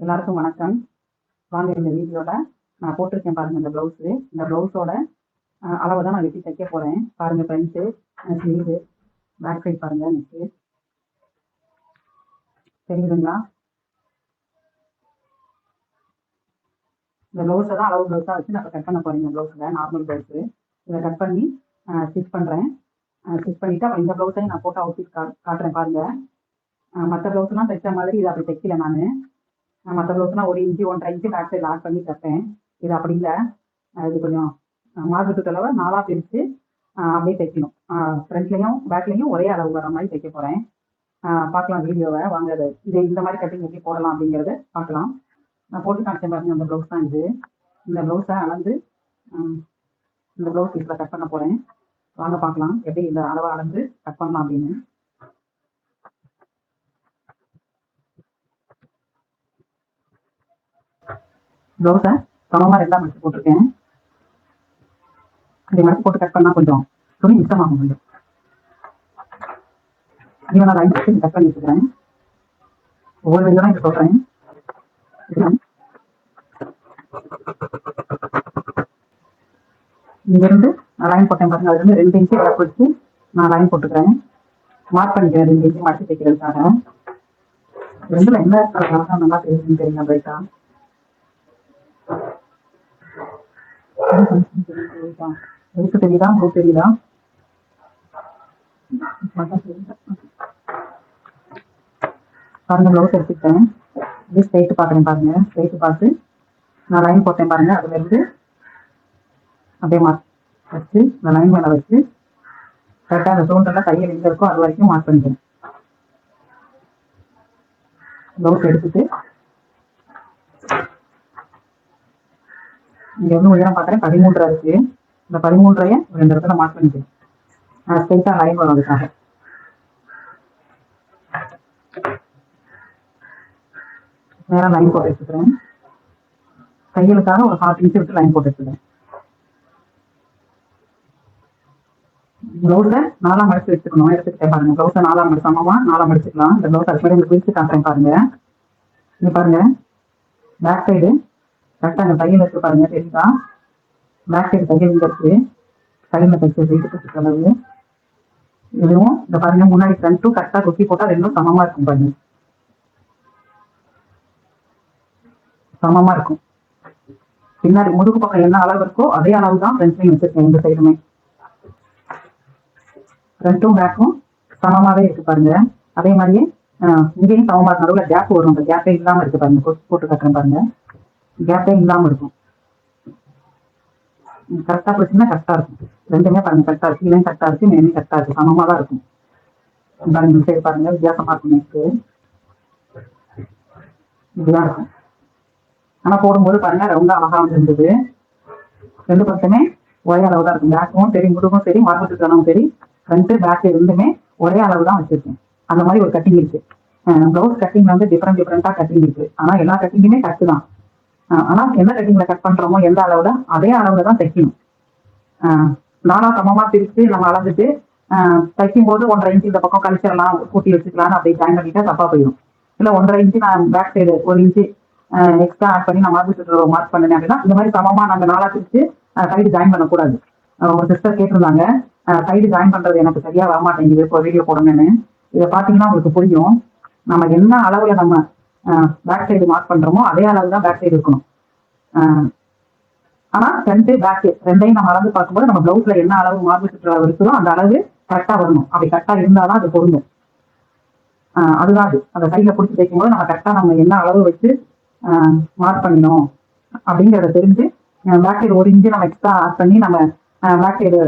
எல்லாருக்கும் வணக்கம். வாங்க இந்த வீடியோவில் நான் போட்டிருக்கேன் பாருங்கள். இந்த ப்ளவுஸோட அளவை தான் நான் வெட்டி தைக்க போகிறேன். பாருங்கள், ஃப்ரண்ட்டு, ஸ்லீவு, பேக் சைட் பாருங்கள். நெக்ஸ்ட்டு தெரியுதுங்களா? இந்த ப்ளவுஸை தான் அளவு ப்ளவுஸாக வச்சு நான் கட் பண்ண போகிறேன். இந்த ப்ளவுஸில் நார்மல் ப்ளவுஸு இதை கட் பண்ணி ஸ்டிச் பண்ணுறேன். ஸ்டிச் பண்ணிவிட்டு அப்புறம் இந்த ப்ளவுஸையும் நான் போட்டு அவுட்ஃபிட் காட்டுறேன் பாருங்கள். மற்ற ப்ளவுஸ்லாம் தைச்ச மாதிரி இதை அப்படி தைக்கல நான். மற்ற ப்ளவுஸ்லாம் 1 இன்ச்சு 1.5 இன்ச்சு பேக் சைடில் ஆட் பண்ணி தைப்பேன். இது அப்படி இல்லை. இது கொஞ்சம் மார்க்கெட்டு அளவை 4ஆக பிரித்து அப்படியே தைக்கணும். ஃப்ரண்ட்லேயும் பேக்லேயும் ஒரே அளவு வர மாதிரி தைக்க போகிறேன். பார்க்கலாம் வீடியோவை. வாங்க இது இந்த மாதிரி கட்டிங் எப்படி போடலாம் அப்படிங்கிறத பார்க்கலாம். நான் போட்டு காமிச்சேன் பாருங்க. அந்த ப்ளவுஸ் தான் இது. இந்த ப்ளவுஸை அளந்து இந்த ப்ளவுஸ் பீஸில் கட் பண்ண போகிறேன். வாங்க பார்க்கலாம் எப்படி இந்த அளவை அளந்து கட் பண்ணலாம் அப்படின்னு. ப்ளவுஸை சமமாக 2ஆக மடிச்சு போட்டிருக்கேன். இப்படி மடிச்சு போட்டு கட் பண்ணால் கொஞ்சம் துணி மிச்சமாகும். கொஞ்சம் இவன் நான் லைன் வச்சு கட் பண்ணி வச்சுக்கிறேன். ஒவ்வொரு வீடியோ தான் இங்கே சொல்கிறேன். இங்கேருந்து நான் லைன் போட்டேன் பாருங்க. அதுலேருந்து 2 இன்ச்சு இறக்க வச்சு நான் லைன் போட்டுக்கிறேன். மார்க் பண்ணிக்கிறேன் 2 இன்ச்சு மடிச்சு தைக்கிறதுக்காக. ரெண்டில் என்ன இருக்கிறதுக்காக நல்லா தெரியுங்க பைட்டா. எதுக்கு தெரியுதா? உங்களுக்கு தெரியுதா? பாருங்க, ப்ளவுஸ் எடுத்துக்கிட்டேன். இது ஸ்ட்ரைட்டு பார்க்குறேன் பாருங்க. ஸ்ட்ரைட்டு பார்த்து நான் லைன் போட்டேன் பாருங்க. அதுலேருந்து அப்படியே மார்க் வச்சு இந்த லைன் மேலே வச்சு கரெக்டாக அந்த சோல்டரில் கையில் எங்கே இருக்கோ அது வரைக்கும் மார்க் பண்ணிக்கிறேன். ப்ளவுஸ் எடுத்துட்டு இங்கே வந்து உயரம் பார்க்குறேன் 13 இருக்குது. இந்த 13 2 இடத்துல மார்க் பண்ணிக்கிறேன். ஸ்ட்ரைட்டாக லைன் வரும். அதுக்காக நேராக லைன் போட்டு வச்சுக்கிறேன். கைகளுக்காக ஒரு 1/2 இன்ச்சு விட்டு லைன் போட்டு வச்சுக்கிறேன். ப்ளவுஸை 4ஆக மடிச்சு வச்சுக்கணும். எடுத்துக்கிட்டேன் பாருங்க. ப்ளவுஸை 4ஆக மடிச்சு சமமாக 4ஆக மடிச்சுக்கலாம். இந்த ப்ளவுஸ் அதுக்கு மேலே பிரித்து காட்டுறேன் பாருங்க. இது பாருங்க, பேக் சைடு கரெக்டாக அந்த தையல் இருக்கு பாருங்க. தெரியுதா? பேக் சைடு தையல் இங்கே இருக்கு. கையில் தைச்ச வீட்டுக்கு அளவு இதுவும் இந்த பாருங்க. முன்னாடி ஃப்ரண்ட்டும் கரெக்டாக கொத்தி போட்டால் ரெண்டும் சமமாக இருக்கும் பாருங்க. சமமாக இருக்கும். பின்னாடி முதுகு பக்கம் என்ன அளவு இருக்கோ அதே அளவு தான் ஃப்ரண்ட்லையும் வச்சிருக்கேன். இந்த சைடுமே ஃப்ரண்ட்டும் பேக்கும் சமமாகவே இருக்கு பாருங்க. அதே மாதிரியே இங்கேயும் சமமாக இருக்கும். நடுவில் கேப் வரும். அந்த கேப்பே இல்லாமல் இருக்கு பாருங்க. கொத்தி போட்டு கட்டுறேன் பாருங்க. கேப்பே இல்லாமல் இருக்கும். கரெக்டாக போச்சுன்னா கரெக்டாக இருக்கும். ரெண்டுமே பாருங்க கரெக்டாக இருக்கு. கீழே கரெக்டாக இருக்கு, மேலே கரெக்டாக இருக்கு. சமமாக தான் இருக்கும். பாருங்க இந்த சைடு பாருங்க வித்தியாசமாக இருக்கும். நெக்ஸ்ட்டு இப்படிதான் இருக்கும். ஆனால் போடும்போது பாருங்க ரவுண்டாக அழகாக வந்துருந்தது. 2 பக்கமே ஒரே அளவு தான் இருக்கும். பேக்கும் சரி, முதுகும் சரி, மார்புட்டுக்கணும் சரி, ஃப்ரண்ட்டு பேக்கு ரெண்டுமே ஒரே அளவு தான் வச்சிருக்கேன். அந்த மாதிரி ஒரு கட்டிங் இருக்கு. ப்ளவுஸ் கட்டிங் வந்து டிஃப்ரெண்டாக கட்டிங் இருக்கு. ஆனால் எல்லா கட்டிங்குமே கட்டு தான். ஆனால் எந்த கட்டிங்கில் கட் பண்ணுறோமோ எந்த அளவில் அதே அளவில் தான் தைக்கணும். 4ஆக சமமாக பிரித்து நம்ம அளந்துட்டு தைக்கும் போது 1.5 இன்ச்சு இந்த பக்கம் கழிச்சிடலாம், கூட்டி வச்சுக்கலாம்னு அப்படியே ஜாயின் பண்ணிட்டா தப்பாக போயிடும். இல்லை 1.5 இன்ச்சு நான் back side 1 inch extra add பண்ணி நான் மார்க் பண்ணேன் அப்படின்னா இந்த மாதிரி சமமாக நாங்கள் 4ஆக பிரித்து சைடு ஜாயின் பண்ணக்கூடாது. ஒரு சிஸ்டர் கேட்டிருந்தாங்க, சைடு ஜாயின் பண்ணுறது எனக்கு சரியாக வரமாட்டேங்குது, இப்போ வீடியோ போடணும்னு. இதை பார்த்தீங்கன்னா உங்களுக்கு புரியும். நம்ம என்ன அளவில் நம்ம பேக் சைடு மார்க் பண்ணுறோமோ அதே அளவு தான் பேக் சைடு இருக்கணும். ஆனால் ஃப்ரண்ட்டு பேக்கு ரெண்டையும் நம்ம அளந்து பார்க்கும்போது நம்ம ப்ளவுஸில் என்ன அளவு மார்பு சுற்றுலா இருக்குதோ அந்த அளவு கரெக்டாக வரணும். அப்படி கரெக்டாக இருந்தால் தான் அது பொருந்தும். அதுதான் அது. அந்த கையில் பிடிச்சி தைக்கும்போது நம்ம கரெக்டாக நம்ம என்ன அளவு வச்சு மார்க் பண்ணினோம் அப்படிங்கிறத தெரிஞ்சு பேக் சைடு 1 இன்ச்சு நம்ம எக்ஸ்ட்ரா ஆட் பண்ணி நம்ம பேக் சைடு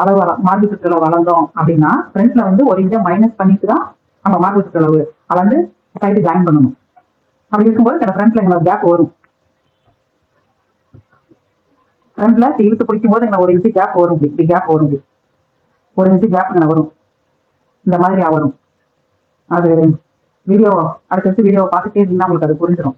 அளவு மார்பு சுற்றுலா வளர்ந்தோம் அப்படின்னா ஃப்ரண்ட்ல வந்து 1 இன்ச்சை மைனஸ் பண்ணிட்டு தான் நம்ம மார்பு சுற்றளவு அளந்து சைடு ஜாயின் பண்ணணும். அப்படி இருக்கும்போது அந்த ஃப்ரண்ட்ல எங்களோட கேப் வரும். ஃப்ரண்ட்ல இழுத்து பிடிக்கும் போது எங்களுக்கு 1 இன்ச்சு கேப் வரும். இப்படி கேப் வரும். 1 இன்ச்சு கேப் வரும். இந்த மாதிரி வரும். அது வீடியோ அடுத்தடுத்து வீடியோவை பார்த்துட்டே இருந்தால் உங்களுக்கு அது புரிஞ்சிடும்.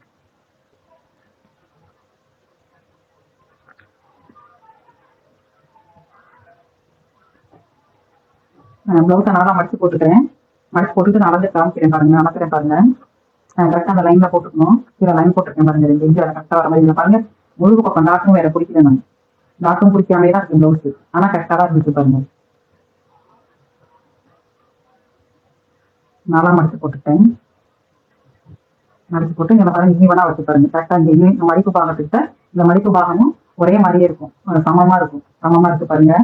ப்ளவுஸை 4ஆக மடிச்சு போட்டுக்கிறேன். மடிச்சு போட்டுட்டு நான் அளந்து காமிக்கிறேன் பாருங்க. அளக்கிறேன் பாருங்க. கரெக்டாக அந்த லைன்ல போட்டுக்கணும். கீழே லைன் போட்டுருக்கேன் பாருங்க, 2 இன்ச்சு அதை கரெக்டாக வர மாதிரி இங்க பாருங்க. முழுகு பக்கம் டாட்டும் வேற பிடிக்கல நான், டாட்டும் பிடிக்காமே தான் இருக்கு ப்ளவுஸ், ஆனா கரெக்டாக தான் இருந்துச்சு பாருங்க. நாலாம் மடிச்சு போட்டுட்டேன். மடிச்சு போட்டு இங்க பாருங்க ஈவனா வச்சு பாருங்க. கரெக்டா இந்த மடிப்பு பாகத்துக்கிட்ட இந்த மடிப்பு பாகமும் ஒரே மாதிரியே இருக்கும், சமமா இருக்கும். சமமா இருக்கு பாருங்க.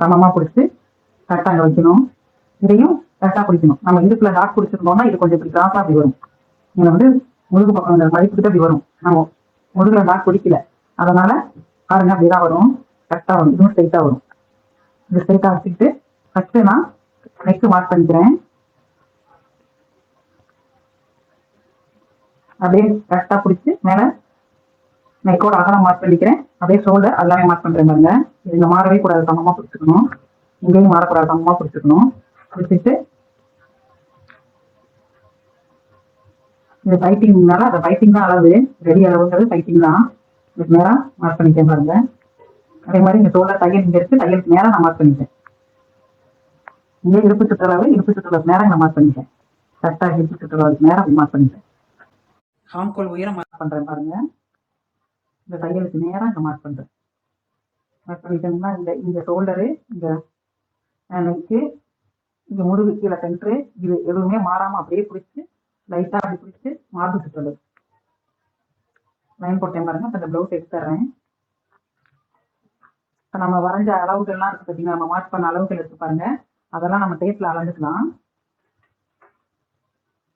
சமமா பிடிச்சி கரெக்டா அங்க வைக்கணும். இதையும் கரெக்டா பிடிக்கணும். நம்ம இடுப்புல டாட் பிடிச்சிருந்தோம்னா இது கொஞ்சம் இப்படி கிராஸா அப்படி வரும். இங்க வந்து முதுகு பக்கம் இந்த மடிப்புக்கிட்ட இப்படி வரும். நம்ம முதுகுல டாட் பிடிக்கல, அதனால பாருங்க அப்படிதான் வரும். கரெக்டா வரும். இதுவும் ஸ்ட்ரைட்டா வரும். இது ஸ்ட்ரைட்டா வச்சுக்கிட்டு ஃபர்ஸ்ட் நான் நெக் மார்க் பண்ணிக்கிறேன். அப்படியே கரெக்டா பிடிச்சி மேல நெக்கோட அகலம் மார்க் பண்ணிக்கிறேன். அப்படியே ஷோல்டர் எல்லாமே மார்க் பண்றேன் பாருங்க. இது இங்க மாறவே கூடாது, சமமா பிடிச்சிக்கணும். இங்கேயும் மாறக்கூடாது, சமமா பிடிச்சிக்கணும். பிடிச்சிட்டு இது பைப்பிங்னால அந்த பைப்பிங் தான் அளவு, ரெடி அளவுங்கிறது பைப்பிங் தான். இதுக்கு நேரம் மார்க் பண்ணிட்டேன் பாருங்க. அதே மாதிரி இங்க ஷோல்டர் தையல் இங்க இருக்கு, தையலுக்கு நேரம் நான் மார்க் பண்ணிட்டேன். இங்கே இடுப்பு சுற்றளவு, இடுப்பு சுற்றளவுக்கு நேரம் நான் மார்க் பண்ணிட்டேன். கரெக்டா இடுப்பு சுற்றளவுக்கு நேரம் மார்க் பண்ணிட்டேன். ஹாம்கோல் உயரம் மார்க் பண்றேன் பாருங்க. இந்த தையலுக்கு நேரம் இங்க மார்க் பண்றேன். மார்க் பண்ணிட்டோம்னா இந்த ஷோல்டரு, இந்த நெக்கு, இங்க முதுகு கீழே சென்ட்ரு, இது எதுவுமே மாறாம அப்படியே பிடிச்சி லைட்டா அப்படி பிடிச்சி மார்பு சுற்றளவு லைன் போட்டேன் பாருங்க. இப்போ இந்த ப்ளவுஸ் எடுத்துறேன். இப்போ நம்ம வரைஞ்ச அளவுகள்லாம் இருக்கு பார்த்தீங்கன்னா, நம்ம மார்க் பண்ண அளவுகள் இருக்கு பாருங்க, அதெல்லாம் நம்ம டேப்ல அளந்துக்கலாம்.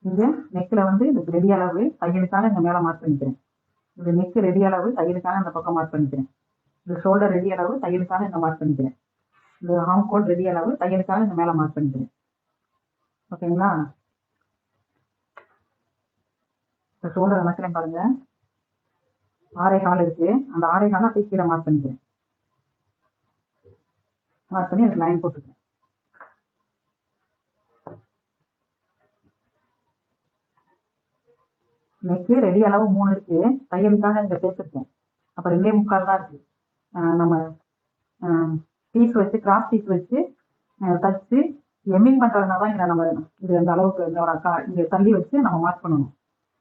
இங்க நெக்ல வந்து இதுக்கு ரெடி அளவு தையலுக்கான இந்த மேல மார்க் பண்ணிக்கிறேன். இது நெக் ரெடி அளவு தையலுக்கான இந்த பக்கம் மார்க் பண்ணிக்கிறேன். இது ஷோல்டர் ரெடி அளவு தையலுக்கான இந்த மார்க் பண்ணிக்கிறேன். இது ஹாம்கோல் ரெடி அளவு தையலுக்கான இந்த மேல மார்க் பண்ணிக்கிறேன். ஓகேங்களா? இப்போ ஷோல்டர் அமைக்கிறேன் பாருங்க. 6.25 இருக்கு, அந்த 6.25 அப்படியே கீழே மார்க் பண்ணிக்கிறேன். மார்க் பண்ணி அதுக்கு லைன் போட்டுக்கிறேன். நெக்கு ரெடி அளவு 3 இருக்கு, தையலுக்காக இங்க சேர்த்துருக்கேன். அப்ப 2.25 தான் இருக்கு. நம்ம பீஸ் வச்சு கிராஸ் பீஸ் வச்சு தச்சு எம்மிங் பண்றதுனால தான் இங்க நம்ம இது அந்த அளவுக்கு இங்க தள்ளி வச்சு நம்ம மார்க் பண்ணணும்.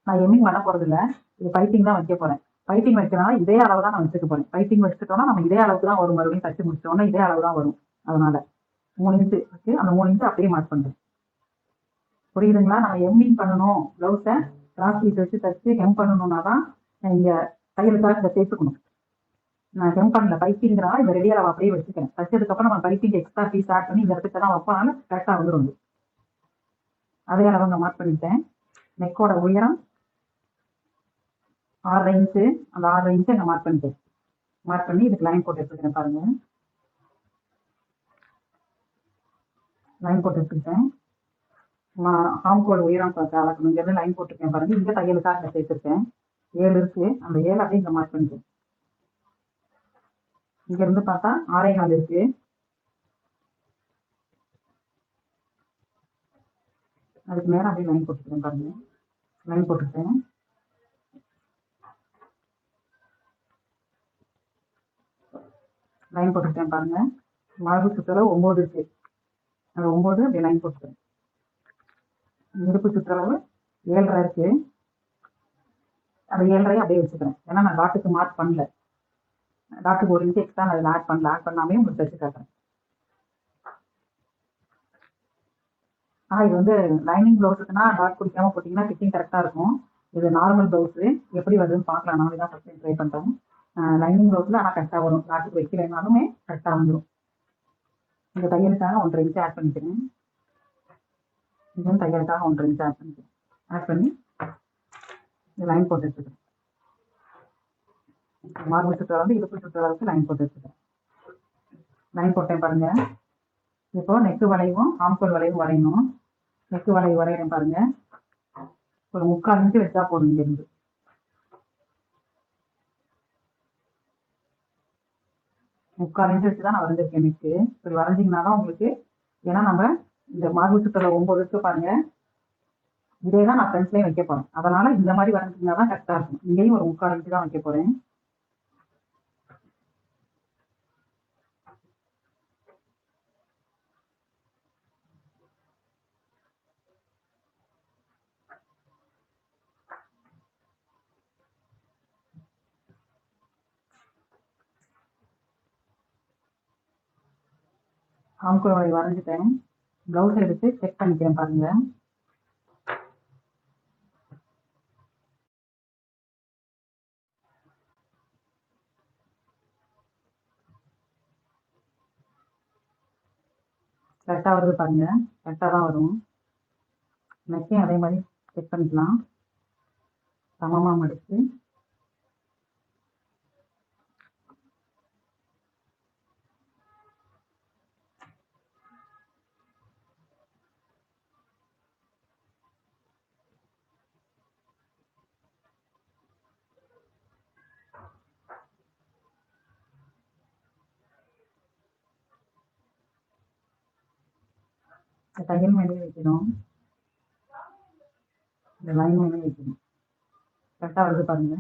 நான் எம்மிங் பண்ண போறது இல்லை, இது பைப்பிங் தான் வைக்க போறேன். பைப்பிங் வைக்கிறனால இதே அளவு தான் நான் வச்சுக்க போறேன். பைப்பிங் வச்சுட்டோம்னா நம்ம இதே அளவுக்கு தான் வரும், மறுபடியும் தச்சு முடிச்சோம்னா இதே அளவு தான் வரும். அதனால 3 இன்ச்சு இருக்கு, அந்த 3 இன்ச்சு அப்படியே மார்க் பண்றேன். புரியுதுங்களா? நம்ம எம்மிங் பண்ணணும், ப்ளவுஸை கிராஸ் பீஸ் வச்சு தச்சு ஹெம் பண்ணணும்னா தான் இங்க தையலுக்காக இதை சேர்த்துக்கணும். நான் ஹெம் பண்ணல, பைப்பிங்கிறனால இந்த ரெடி அளவு அப்படியே வச்சுக்கிறேன். தச்சதுக்கு அப்புறம் நம்ம பைப்பிங் எக்ஸ்ட்ரா பீஸ் ஆட் பண்ணி இந்த இடத்துக்கு தான் வைப்பாலும் கரெக்டா வந்துடும். அதே அளவு நான் மார்க் பண்ணிட்டேன். நெக்கோட உயரம் 6.5 இன்ச்சு, அந்த 6.5 இன்ச்சை நான் மார்க் பண்ணிட்டேன். மார்க் பண்ணி இதுக்கு லைன் போட்டு எடுத்துக்கிறேன் பாருங்க. லைன் போட்டு எடுத்துக்கிட்டேன். நான் ஹாம்கோல் உயரம் அளக்கணும், இங்க இருந்து லைன் போட்டிருக்கேன் பாருங்க. இங்க தையலுக்காக இங்க சேர்த்துருக்கேன். 7 இருக்கு, அந்த 7 அப்படியே இங்க மார்க் பண்ணிட்டேன். இங்க இருந்து பார்த்தா 6.25 இருக்கு, அதுக்கு நேரம் அப்படியே லைன் போட்டுக்கிறேன் பாருங்க. லைன் போட்டுட்டேன். லைன் போட்டுட்டேன் பாருங்க. மார்பு சுற்றளவு 9 இருக்கு, அந்த 9 அப்படியே லைன் போட்டுக்கிறேன். இடுப்பு சுற்றளவு 7.5 இருக்கு, அந்த 7.5 அப்படியே வச்சுக்கிறேன். ஏன்னா நான் டாட்டுக்கு மார்க் பண்ணல, டாட்டுக்கு 1 இன்ச்சு எக்ஸ்ட்ரா அதில் ஆட் பண்ணாமே உங்களுக்கு தச்சு காட்டுறேன். இது வந்து லைனிங் ப்ளவுஸுக்குன்னா டாட் பிடிக்காம போட்டிங்கன்னா ஃபிட்டிங் கரெக்டாக இருக்கும். இது நார்மல் ப்ளவுஸு எப்படி வருதுன்னு பார்க்கலாம். நான் தான் ஃபஸ்ட் ட்ரை பண்ணுறேன். லைனிங் ப்ளவுஸில் ஆனால் கரெக்டாக வரும், டாட்டுக்கு வைக்கலைனாலுமே கரெக்டாக வந்துடும். இந்த தையலுக்காக 1.5 இன்ச்சு ஆட் பண்ணிக்கிறேன். இதுவும் தையலுக்காக 1.5 இன்ச்சு ஆட் பண்ணிக்கிறேன். ஆட் பண்ணி லைன் போட்டு எடுத்துக்கிறேன். மார்பு சுற்றளவு வந்து இடுப்பு சுற்றளவுக்கு லைன் போட்டு எடுத்துக்கிறேன். லைன் போட்டேன் பாருங்க. இப்போ நெக்கு வளைவும் ஆம்கோல் வளைவும் வரையணும். நெக்கு வளைவு வரைகிறேன் பாருங்க. ஒரு 3/4 இன்ச்சு வச்சா போதும். இங்கிருந்து 3/4 இன்ச்சு வச்சு தான் நான் வரைஞ்சிருக்கேன் நெக்கு. இப்படி வரைஞ்சிங்கன்னா தான் உங்களுக்கு, ஏன்னா நம்ம இந்த மார்பு சுற்றளவு 9 இருக்கு பாருங்க, இதே தான் நான் ஃப்ரண்ட்ஸ்லேயும் வைக்க போறேன். அதனால இந்த மாதிரி வரைஞ்சிங்கன்னா தான் கரெக்டாக இருக்கும். இங்கேயும் ஒரு 3/4 இன்ச்சு தான் வைக்க போறேன். ஆம்கோல் வரைஞ்சிட்டேன். ப்ளவுஸ் எடுத்து செக் பண்ணிக்கிறேன் பாருங்க. கரெக்டாக வருது பாருங்க, கரெக்டாக தான் வரும். நெக்கையும் அதே மாதிரி செக் பண்ணிக்கலாம். சமமாக மடித்து தையல் மேலேயே வைக்கணும், இந்த லைன் மேலேயே வைக்கணும். கரெக்டாக வருது பாருங்க.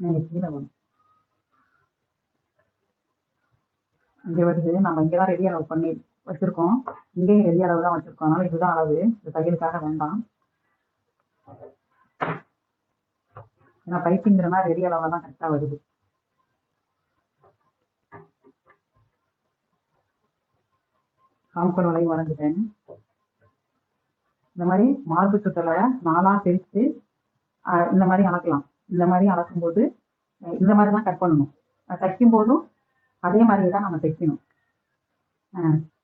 நீங்கள் கீழே வரும், இங்கே வருது. நம்ம இங்கே தான் ரெடி அளவு பண்ணி வச்சுருக்கோம், இங்கேயும் ரெடி அளவு தான் வச்சுருக்கோம். அதனால் இதுதான் அளவு, இந்த தையலுக்காக வேண்டாம். ஏன்னா பைப்பிங்கிறனா ரெடி அளவில் தான் கரெக்டாக வருது. ஆம்கோல் வளைவு வரைஞ்சிட்டேன். இந்த மாதிரி மார்பு சுற்றலை 4ஆக பிரித்து இந்த மாதிரி அளக்கலாம். இந்த மாதிரி அளக்கும்போது இந்த மாதிரி தான் கட் பண்ணணும். தைக்கும் போதும் அதே மாதிரி தான் நம்ம தைக்கணும்.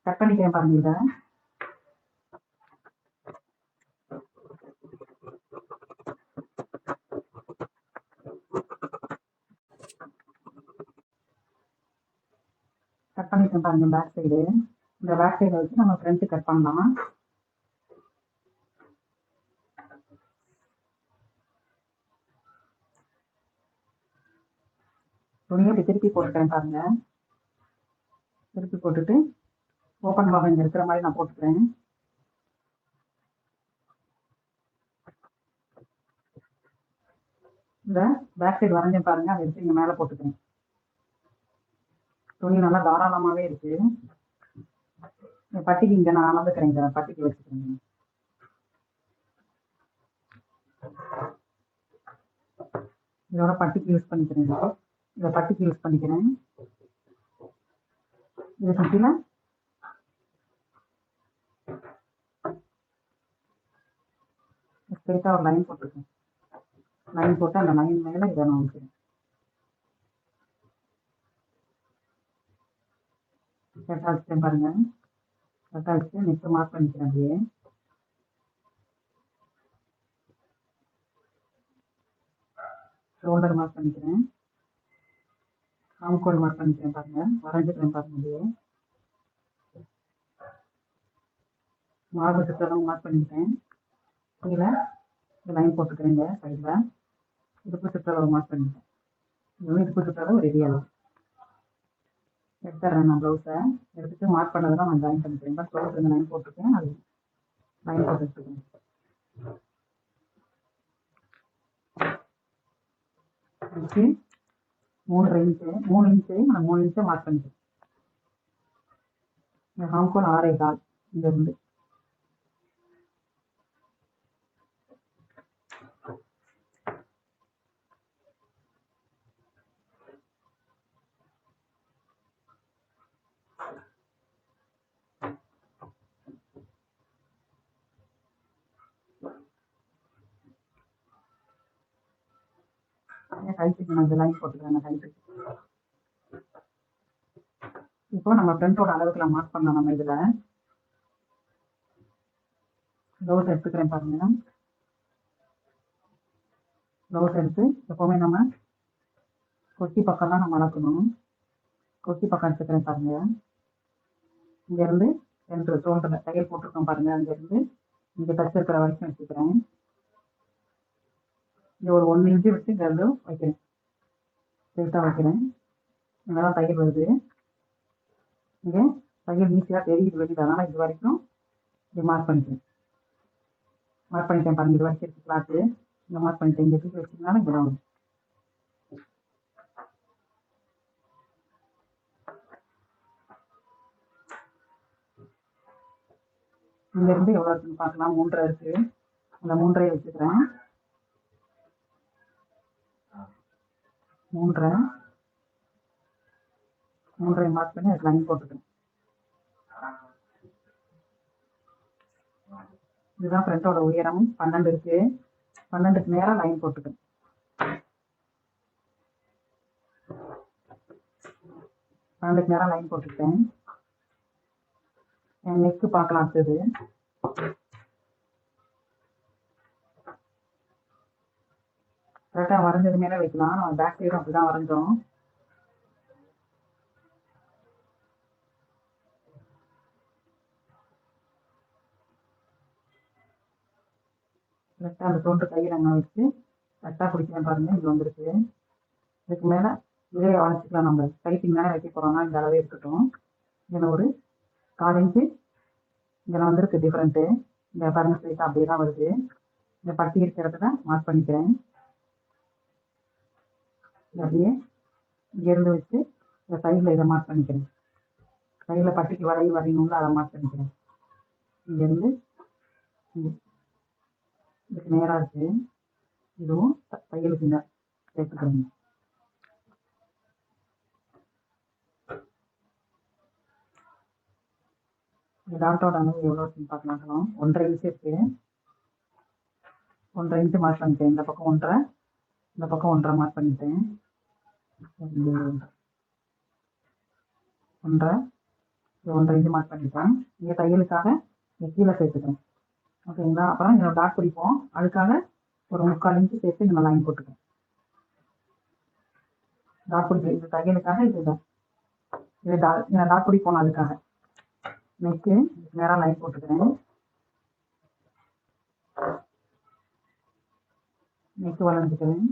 கட் பண்ணிக்கிறேன் பாருங்க. இதை கட் பண்ணிக்கிறேன் பாருங்க. பேக் சைடு, இந்த பேக் சைடை வச்சு நம்ம ஃப்ரண்ட் கட் பண்ணலாம். துணியை இப்படி திருப்பி போட்டுக்கிறேன் பாருங்க. திருப்பி போட்டுட்டு ஓப்பன் பாகம் இங்கே இருக்கிற மாதிரி நான் போட்டுக்கிறேன். இந்த பேக் சைடு வரைஞ்சேன் பாருங்க, அதை எடுத்து இங்கே மேலே போட்டுக்கிறேன். துணி நல்லா தாராளமாகவே இருக்கு. பட்டிக்கு இங்கே நான் அளந்துக்கிறேன், இதை பட்டிக்கு வச்சுக்கிறேன். இதோட பட்டிக்கு யூஸ் பண்ணிக்கிறேன். இதை பட்டிக்கு யூஸ் பண்ணிக்கிறேன். இதை சுற்றில ஸ்ட்ரெயிட்டாக ஒரு லைன் போட்டுருக்கேன். லைன் போட்டு அந்த லைன் மேலே இதை நான் வைக்கிறேன். கரெக்டாக வச்சுட்டேன் பாருங்க. கரெக்டாக வச்சு நெக்ஸ்ட் மார்க் பண்ணிக்கிறேன். அப்படியே ஷோல்டர் மார்க் பண்ணிக்கிறேன். ஆம்கோல் மார்க் பண்ணிக்கிறேன் பாருங்க. வரைஞ்சிக்கிறேன் பாருங்க. அப்படியே மார்பு சுற்றலும் மார்க் பண்ணிக்கிறேன். கீழே லைன் போட்டுக்கிறேங்க சைடில். இடுப்பு சுற்றளவு மார்க் பண்ணிக்கிறேன். இடுப்பு சுற்றளவு ரெடி ஆகும். எடுத்துறேன் நான் ப்ளவுஸை. எடுத்துட்டு மார்க் பண்ணதெல்லாம் நான் ஜாயின் பண்ணிக்கிறேன். தான் ஷோல்டர் லைன் போட்டுருக்கேன், அது லைன் போட்டு எடுத்துக்கிறேன். வச்சு 3 இன்ச்சு நான் 3 இன்ச்சு மார்க் பண்ணிக்கிறேன். இந்த ஆம்கோல் 6.25 இங்கேருந்து. கைத்துக்கு நான் இந்த லைன் போட்டுக்கிறேன். கைத்துக்கு இப்போ நம்ம ஃப்ரண்டோட அளவுக்கு நான் மார்க் பண்ணலாம். நம்ம இதில் ப்ளவுஸ் எடுத்துக்கிறேன் பாருங்க. ப்ளவுஸ் எடுத்து எப்போவுமே நம்ம கொக்கி பக்கம் தான் நம்ம அளக்கணும். கொக்கி பக்கம் எடுத்துக்கிறேன் பாருங்க. இங்கேருந்து 2 ஷோல்டரில் தையல் போட்டிருக்கோம் பாருங்க. அங்கேருந்து இங்கே தச்சிருக்கிற வரைக்கும் எடுத்துக்கிறேன். இங்கே ஒரு 1 இன்ச்சு விட்டு இங்கே வைக்கிறேன். ஸ்ட்ரெயிட்டாக வைக்கிறேன். இங்கே தான் தையல் வருது. இங்கே தையல் ஈஸியாக தெரியுது வெளியில். அதனால் இது வரைக்கும் இங்கே மார்க் பண்ணிக்கிறேன். மார்க் பண்ணிட்டேன் பாருங்க. இது வரைக்கும் இருக்குது கிளாத்து. இங்கே மார்க் பண்ணிட்டேன். இங்கே தூக்கி வச்சிங்கனாலும் இங்கே தான் வரும். இங்கேருந்து எவ்வளோ இருக்குன்னு பார்க்கலாம். 3.5 இருக்குது. அந்த 3.5 வச்சுக்கிறேன். 3.5 3.5 மார்க் பண்ணி அதுக்கு லைன் போட்டுக்கணும். இதுதான் ஃப்ரண்டோட உயரம் 12 இருக்கு. 12க்கு நேரம் லைன் போட்டுக்கணும். 12க்கு நேரம் லைன் போட்டுக்கிட்டேன். என் நெக்கு பார்க்கலாம். அடுத்தது கரெக்டாக வரைஞ்சது மேலே வைக்கலாம். நம்ம பேக் சைடும் அப்படிதான் வரைஞ்சோம். கரெக்டாக அந்த தோன்று கையில் அங்கே வச்சு கரெக்டாக பிடிக்கிறேன் பாருங்க. இது வந்துருக்கு. இதுக்கு மேலே இதே வளைச்சிக்கலாம். நம்ம டைப்பிங் மேலே வைக்க போகிறோம்னா இந்த அளவே இருக்கட்டும். இதில் ஒரு 4 இன்ச்சு இதில் வந்துருக்கு டிஃப்ரெண்ட்டு. இந்த பாருங்க ஸ்ட்ரைட்டாக அப்படியே தான் வருது. இந்த பட்டி இருக்கிற இடத்துல மார்க் பண்ணிக்கிறேன். அப்படியே இங்கேருந்து வச்சு இந்த சைடில் இதை மார்க் பண்ணிக்கிறேன். சைடில் பட்டிக்கு வரையணும்ல அதை மார்க் பண்ணிக்கிறேன். இங்கேருந்து இதுக்கு நேராக இருக்குது. இதுவும் தையலுக்கு இந்த சேர்த்துக்கிறேங்க. இந்த டாட்டோட அளவு எவ்வளோ இருக்குன்னு பார்க்கலாம். 1.5 இன்ச்சு இருக்கு. 1.5 இன்ச்சு மார்க் பண்ணிட்டேன். இந்த பக்கம் 1.5, இந்த பக்கம் 1.5 மார்க் பண்ணிட்டேன். 1.5 இன்ச்சு மார்க் பண்ணிட்டேன். இங்கே தையலுக்காக கீழே சேர்த்துக்கிறேன். ஓகேங்களா? அப்புறம் இதில் டாட் பிடிப்போம். அதுக்காக ஒரு 3/4 இன்ச்சு சேர்த்து இந்த லைன் போட்டுக்கிறேன். டாட் பிடிப்போம். இது தையலுக்காக இது டாட் பிடிப்போம். அதுக்காக நெக்கு நேராக லைன் போட்டுக்கிறேன். நெக்கு வளர்ந்துக்கிறேன்.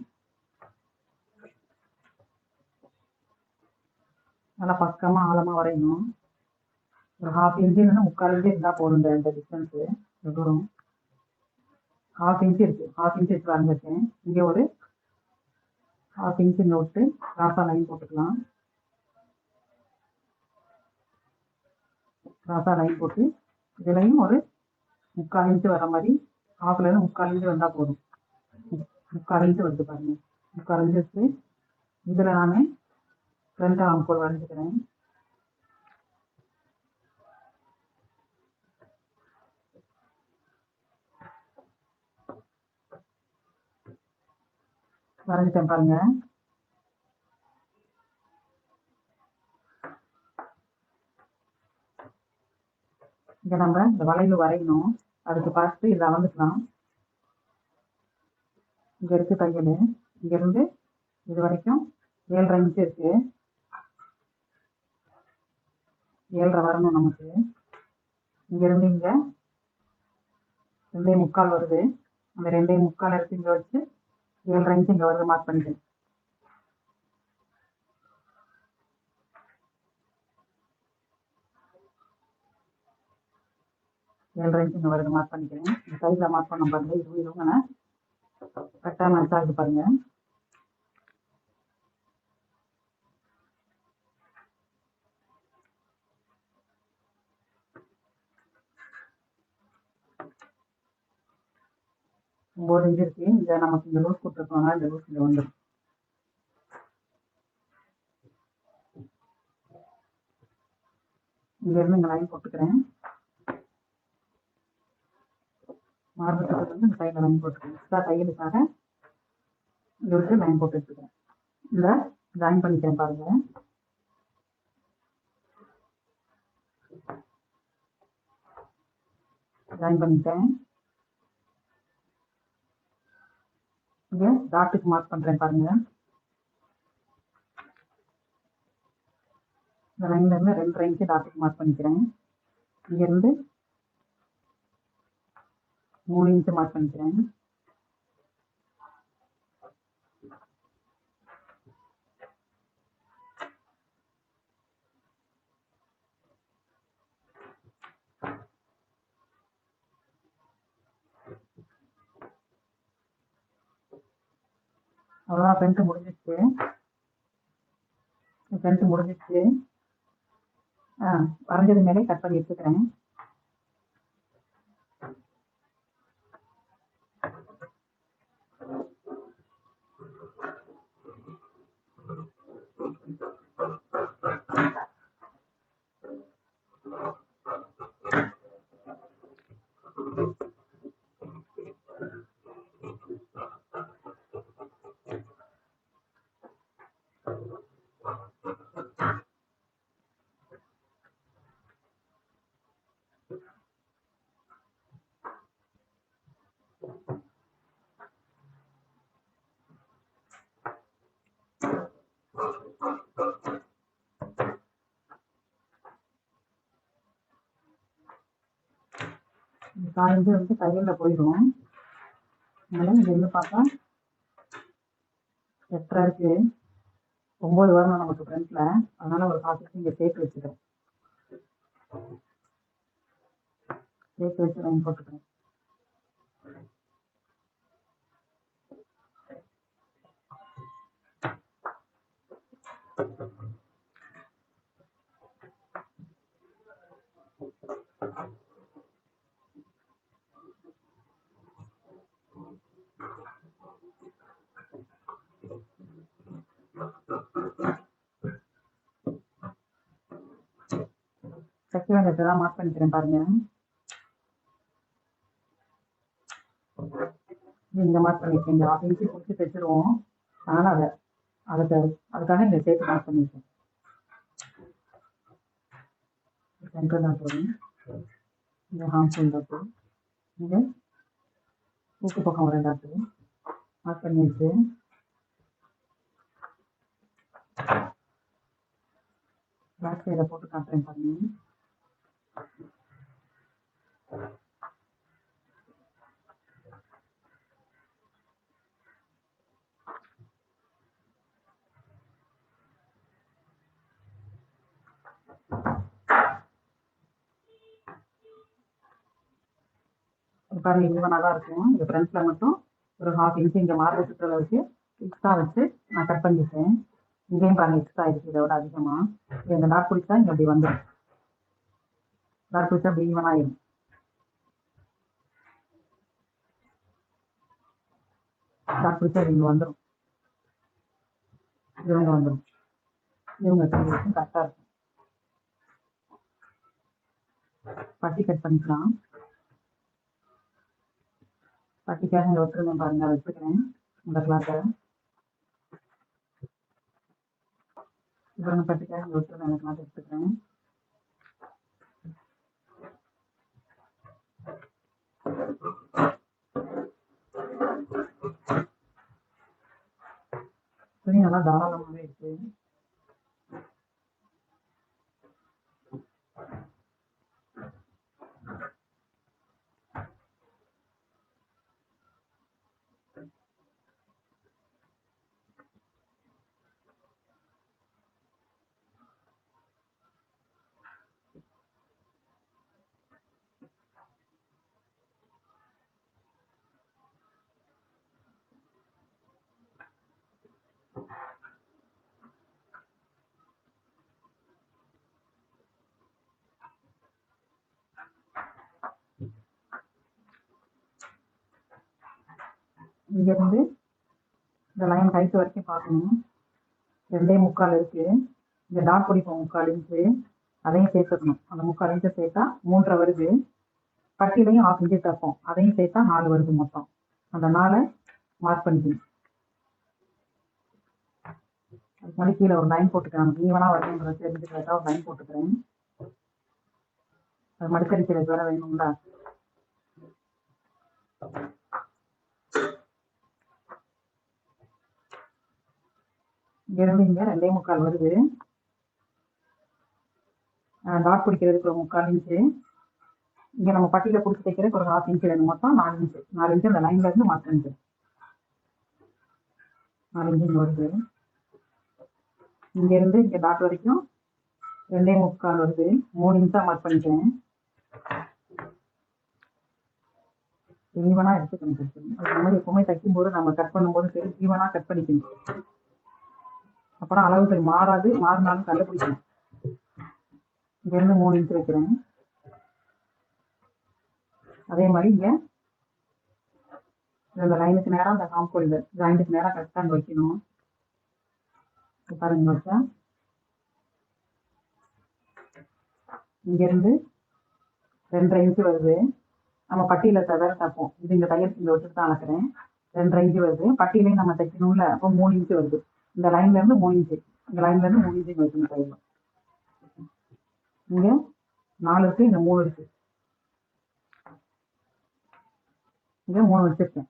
நல்லா பக்கமாக ஆழமாக வரையணும். ஒரு 1/2 இன்ச்சு இல்லைன்னா 3/4 இன்ச்சு இருந்தால் போதும். இந்த டிஸ்டன்ஸு தூரம் 1/2 இன்ச்சு இருக்குது. 1/2 இன்ச்சு வச்சு வரைஞ்சிருக்கேன். இங்கே ஒரு 1/2 இன்ச்சு இங்கே விட்டு கிராஸாக லைன் போட்டுக்கலாம். கிராஸாக லைன் போட்டு இதுலையும் ஒரு 3/4 இன்ச்சு வர மாதிரி 1/2லேருந்து 3/4 இன்ச்சு வந்தால் போதும். 3/4 இன்ச்சு வருது பாருங்க. 3/4 இன்ச்சு வச்சு இதில் நான் ஃப்ரண்ட் ஆர்ம் போல் வரைஞ்சிக்கிறேன். வரைஞ்சிட்டேன் பாருங்க. இங்கே நம்ம இந்த வளைவு வரையணும். அதுக்கு பார்த்து இதை அளந்துக்கலாம். இங்கே இருக்குது தையல். இங்கேருந்து இது வரைக்கும் 7.5 இன்ச்சு இருக்குது. 7.5 வரணும் நமக்கு. இங்கேருந்து இங்கே 2.75 வருது. அந்த 2.75 எடுத்து இங்கே வச்சு 7.5 இன்ச்சு இங்கே வருது மார்க் பண்ணிக்கிறேன். 7.5 இன்ச்சு இங்கே வருது மார்க் பண்ணிக்கிறேன். இந்த சைடில் மார்க் பண்ண பாருங்க. இதுவும் கரெக்டாக மேட்ச் ஆகுது பாருங்க. ஒம்பது இன்ச்சு இருக்கு. இதை நமக்கு இந்த லூஸ் கொடுத்துருக்கோம்னா இந்த லூஸ் இங்கே வந்துடும். இங்கேருந்து இங்கே லைன் போட்டுக்கிறேன். மார்புக்கு வந்து இந்த சைடில் லைன் போட்டுக்கிறேன். எக்ஸ்ட்ரா தையலுக்காக இங்கே விட்டு லைன் போட்டு எடுத்துக்கிறேன். இந்த ஜாயின் பண்ணிக்கிறேன் பாருங்க. ஜாயின் பண்ணிட்டேன். இங்கே டாட்டுக்கு மார்க் பண்ணுறேன் பாருங்க. இந்த லைன்லேருந்து 2.5 இன்ச்சு டாட்டுக்கு மார்க் பண்ணிக்கிறேன். இங்கேருந்து 3 இன்ச்சு மார்க் பண்ணிக்கிறேன். அவ்வளோதான். ஃப்ரண்ட் முடிஞ்சிச்சு. ஃப்ரண்ட் முடிஞ்சிச்சு. வரைஞ்சது மேலே கட் பண்ணி எடுத்துக்கிறேன். காய்ந்து வந்து தையலில் போயிடும். அதனால இங்கே இருந்து பார்த்தா எட்டரை இருக்கு, 9 வரணும் நமக்கு ஃப்ரண்ட்ல. அதனால ஒரு காசுக்கு இங்கே சேர்த்து வச்சுக்கிறேன், சேர்த்து வச்சு லைன் போட்டுக்கிறேன். தைக்க வேண்டியதெல்லாம் மார்க் பண்ணிக்கிறேன் பாருங்க. இந்த மார்க் பண்ணிருக்கேன், இந்த 1/2 இன்ச்சு பிடிச்சி தைச்சிருவோம். அதனால அதுக்காக இந்த சேர்த்து மார்க் பண்ணிருக்கேன். சென்டர் தான் போதும். இந்த ஹார்ம்ஃபுல் டாட்டு, இங்கே தூக்கு பக்கம் ஒரு டாட்டு மார்க் பண்ணியாச்சு. பேக் சைடில் போட்டு காட்டுறேன் பாருங்க. பாருங்க, ஈவனாக தான் இருக்கும். இந்த ஃப்ரண்ட்ல மட்டும் ஒரு 1/2 இன்ச்சு இங்கே மார்பு சுற்றல வச்சு எக்ஸ்ட்ரா வச்சு நான் கட் பண்ணிட்டேன். இங்கேயும் பாருங்க எக்ஸ்ட்ரா ஆயிடுச்சு, இதோட அதிகமாக. இந்த டாட் பிடிச்சா இங்கே அப்படி வந்துடும், டாட் பிடிச்சா அப்படி ஈவனாக ஆயிடும். டாட் பிடிச்சா இவங்க வந்துடும், இவங்க வந்துடும், இவங்க கரெக்டாக இருக்கும். பட்டி கட் பண்ணிக்கலாம். பட்டிக்காக இங்கே வச்சுருந்தேன் பாருங்க, அதை வச்சுக்கிறேன் இந்த கிளாத்தை. இப்போ பட்டிக்காக இங்கே வச்சுருந்தேன், அந்த கிளாத்தை எடுத்துக்கிறேன். துணி நல்லா தாராளமாகவே இருக்கு. இங்கேருந்து இந்த லைன் கைட்டு வரைக்கும் பார்க்கணும். 2.25 இருக்கு. இந்த டாட் பிடிப்போம் 3/4 இன்ச்சு, அதையும் சேர்த்துக்கணும். அந்த 3/4 இன்ச்சை சேர்த்தா 3.5 வருது. பட்டியிலையும் 1/2 இன்ச்சு தைப்போம், அதையும் சேர்த்தா 4 வருது மொத்தம். அந்த 4 மார்க் பண்ணிக்கணும். அதுக்கு முன்னாடி கீழே ஒரு லைன் போட்டுக்கிறேன், நமக்கு ஈவனாக வரணுங்கிறத தெரிஞ்சுக்கிறதா ஒரு லைன் போட்டுக்கிறேன். அது மடிக்கடிக்கிறது வேற வேணுங்களா. இங்கேருந்து இங்கே 2.25 வருது. டாட் பிடிக்கிறதுக்கு ஒரு 3/4 இன்ச்சு, இங்கே நம்ம பட்டியில் பிடிச்சி தைக்கிறதுக்கு ஒரு 1/2 இன்ச்சு வேணும், மொத்தம் 4 இன்ச்சு. 4 இன்ச்சு அந்த லைன்லேருந்து மார்க் பண்ணிக்கிறேன். 4 இன்ச்சு இங்கே வருது. இங்கேருந்து இங்கே டாட் வரைக்கும் 2.25 வருது. 3 இன்ச்சாக மார்க் பண்ணிக்கிறேன். ஈவனாக எடுத்துக்கணும். அது மாதிரி எப்பவுமே தைக்கும்போது நம்ம கட் பண்ணும்போது சரி ஈவனாக கட் பண்ணிக்கணும், அப்புறம் அளவுகள் மாறாது, மாறினாலும் கண்டுபிடிக்கணும். இங்கேருந்து 3 இன்ச்சு வைக்கிறேன். அதே மாதிரி இங்கே இந்த லைனுக்கு நேரம் அந்த காம்பவுண்ட் ஜாயிண்ட்டுக்கு நேரம் கரெக்டாக அங்கே வைக்கணும். பாருங்க வச்சா இங்கேருந்து 2.5 இன்ச்சு வருது. நம்ம பட்டியில் தவிர தைப்போம், இது இந்த தையல் இங்கே வச்சுட்டு தான் அளக்குறேன். 2.5 இன்ச்சு வருது. பட்டியிலையும் நம்ம தைக்கணும்ல, அப்போ 3 இன்ச்சு வருது. இந்த லைன்லேருந்து 3 இன்ச்சு, இந்த லைன்லேருந்து 3 இன்ச்சு வைக்கணும் தையல். இங்கே 4 இருக்கு, இங்கே 3 இருக்கு, இங்கே 3 வச்சிருக்கேன்.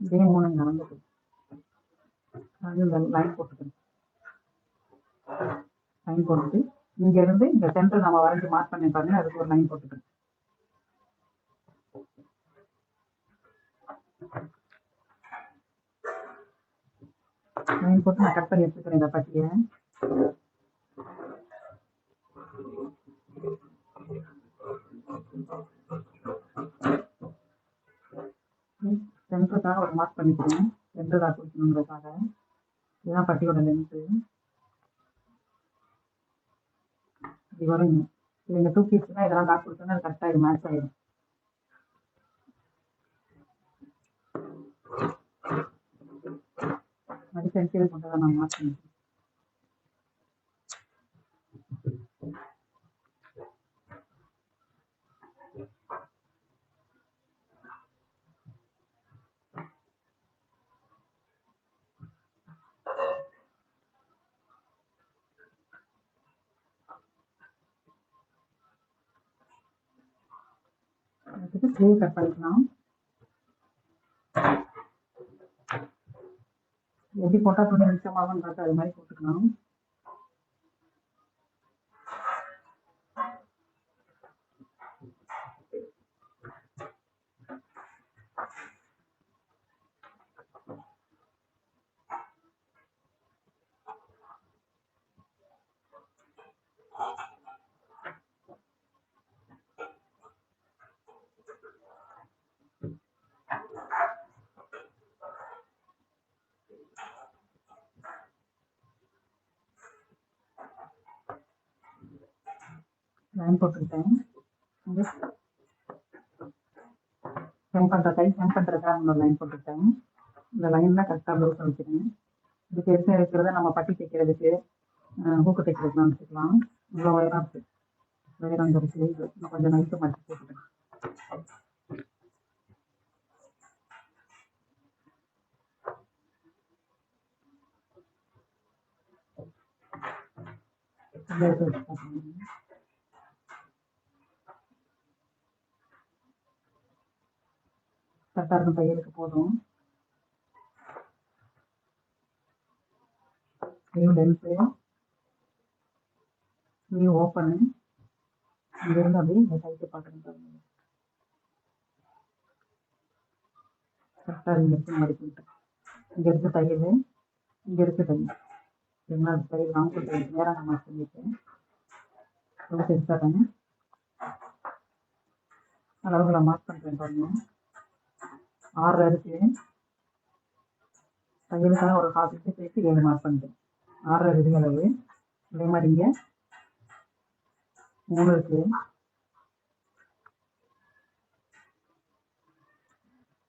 இதே 3 நடந்துட்டு அது இந்த லைன் போட்டுக்கிறேன். லைன் போட்டுட்டு இங்கேருந்து இந்த சென்டர் நம்ம வரைஞ்சி மார்க் பண்ணி பாருங்க, அதுக்கு ஒரு லைன் போட்டுக்கிறேன். லைன் போட்டு நான் கட் பண்ணி எடுத்துக்கிறேன் இந்த பட்டியை. சென்டருக்காக ஒரு மார்க் பண்ணிக்கிறேன், சென்டராக பிடிக்கணுங்கிறதுக்காக. இதுதான் பட்டியோட லென்த்து. இப்படி வரும். இங்கே தூக்கிடுச்சுன்னா இதெல்லாம் டாக் கொடுத்தோன்னா அது கரெக்டாக இது மேட்ச் ஆகிடும். மடிச்சு கீழே கொண்டு தான் நான் மார்க் பண்ணிக்கிறேன். அதுக்கு ஸ்லீவ் கட் பண்ணிக்கலாம். எப்படி போட்டால் துணி மிச்சமாகும்னு பார்த்து அது மாதிரி போட்டுக்கலாம். லைன் போட்டுக்கிட்டேன். செம் பண்ணுற கை செம் பண்ணுறதுக்காக இன்னொரு லைன் போட்டுக்கிட்டேன். இந்த லைன் தான் கரெக்டாக ப்ளவுஸ் வைக்கிறேன். இதுக்கு எடுத்து இருக்கிறத நம்ம பட்டி தைக்கிறதுக்கு ஹூக்கு தைக்கிறதுலாம் வச்சுக்கலாம். இவ்வளோ உயரம் இருக்குது, உயரம் இருக்குது. இன்னும் கொஞ்சம் நைட்டு மடிச்சு போட்டுக்கிறேன். கரெக்டாக இருக்கும், தையலுக்கு போதும். New length, new open. இங்கேருந்து அப்படியே இந்த சைட்டு பார்க்குறேன் பாருங்க. கரெக்டாக இங்கே இருக்கு மடிக்கிட்டு. இங்கே இருக்க தையல், இங்கே இருக்க தையல். சரிங்களா? அது தையல் வாங்க தையல் நேராக நான் மார்க் பண்ணியிருக்கேன். ரொம்ப எடுத்துறேன். அளவுகளை மார்க் பண்ணுறேன் பாருங்க. 6 இருக்கு. தையலுக்காக ஒரு 1/2 இன்ச்சு சேர்த்து 7 மார்க் பண்ணிட்டேன். 6 இருக்கு அளவு. அதே மாதிரி இங்கே 3 இருக்கு.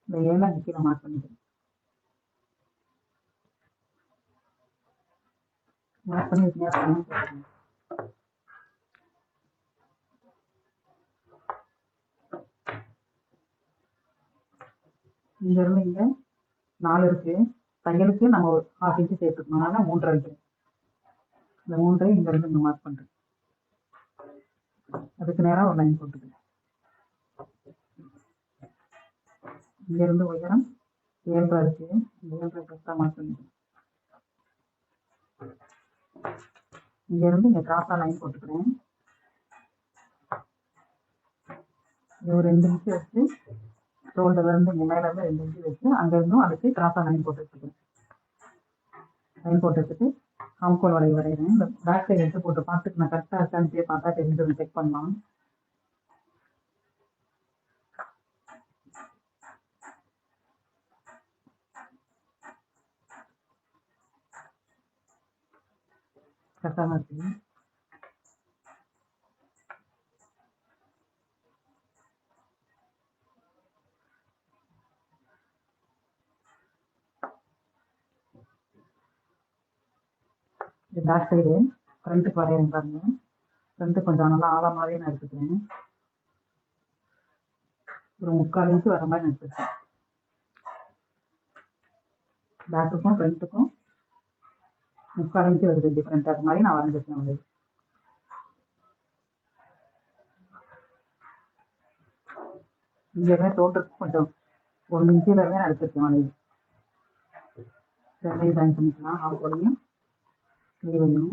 இந்த 7 அங்கே கீழே மார்க் பண்ணிட்டேன். மார்க் பண்ணி நேரம் போட்டுருக்கேன். இங்கேருந்து இங்கே 4 இருக்கு. தையலுக்கு நம்ம ஒரு 1/2 இன்ச்சு சேர்த்துக்கணும். அதனால் 3 இருக்கு. இந்த 3 இங்கேருந்து இங்கே மார்க் பண்ணுறேன். அதுக்கு நேராக ஒரு லைன் போட்டுக்கிறேன். இங்கேருந்து உயரம் 7 இருக்கு. இந்த 7 கரெக்டாக மார்க் பண்ணிக்கிறேன். இங்கேருந்து இங்கே கிராஸாக லைன் போட்டுக்கிறேன். இது ஒரு 2 இன்ச்சு வச்சு ஷோல்டர்லேருந்து இங்கே மேலேருந்து 2 இன்ச்சு வச்சு அங்கேருந்தும் அதுக்கு கிராஸாக லைன் போட்டு வச்சுக்கிறேன். லைன் போட்டு வச்சுட்டு ஆம்கோல் வரைகிறேன். இந்த பேக் சைடு எடுத்து போட்டு பார்த்துட்டு நான் கரெக்டாக இருக்கான்னு பார்த்தா தெரிஞ்சு செக் பண்ணலாம். கரெக்டாக இருக்கு. இது பேக் சைடு ஃப்ரண்ட்டுக்கு வரைகிறேன் பாருங்க. ஃப்ரண்ட்டு கொஞ்சம் நல்லா ஆழமாகவே நான் எடுத்துக்கிறேன். ஒரு 3/4 இன்ச்சு வர மாதிரி நான் எடுத்துக்கிறேன். பேக்குக்கும் ஃப்ரண்ட்டுக்கும் 3/4 இன்ச்சு வருது டிஃப்ரெண்ட். அது மாதிரி நான் வரைஞ்சிருக்கேன். வந்து இங்கே ஷோல்டருக்கு கொஞ்சம் 1 இன்ச்சில் நான் எடுத்துருக்கேன். வந்து ரெண்டையும் ஜாயின் பண்ணிக்கலாம். ஆஃப் போலையும் ஸ்லீவையும்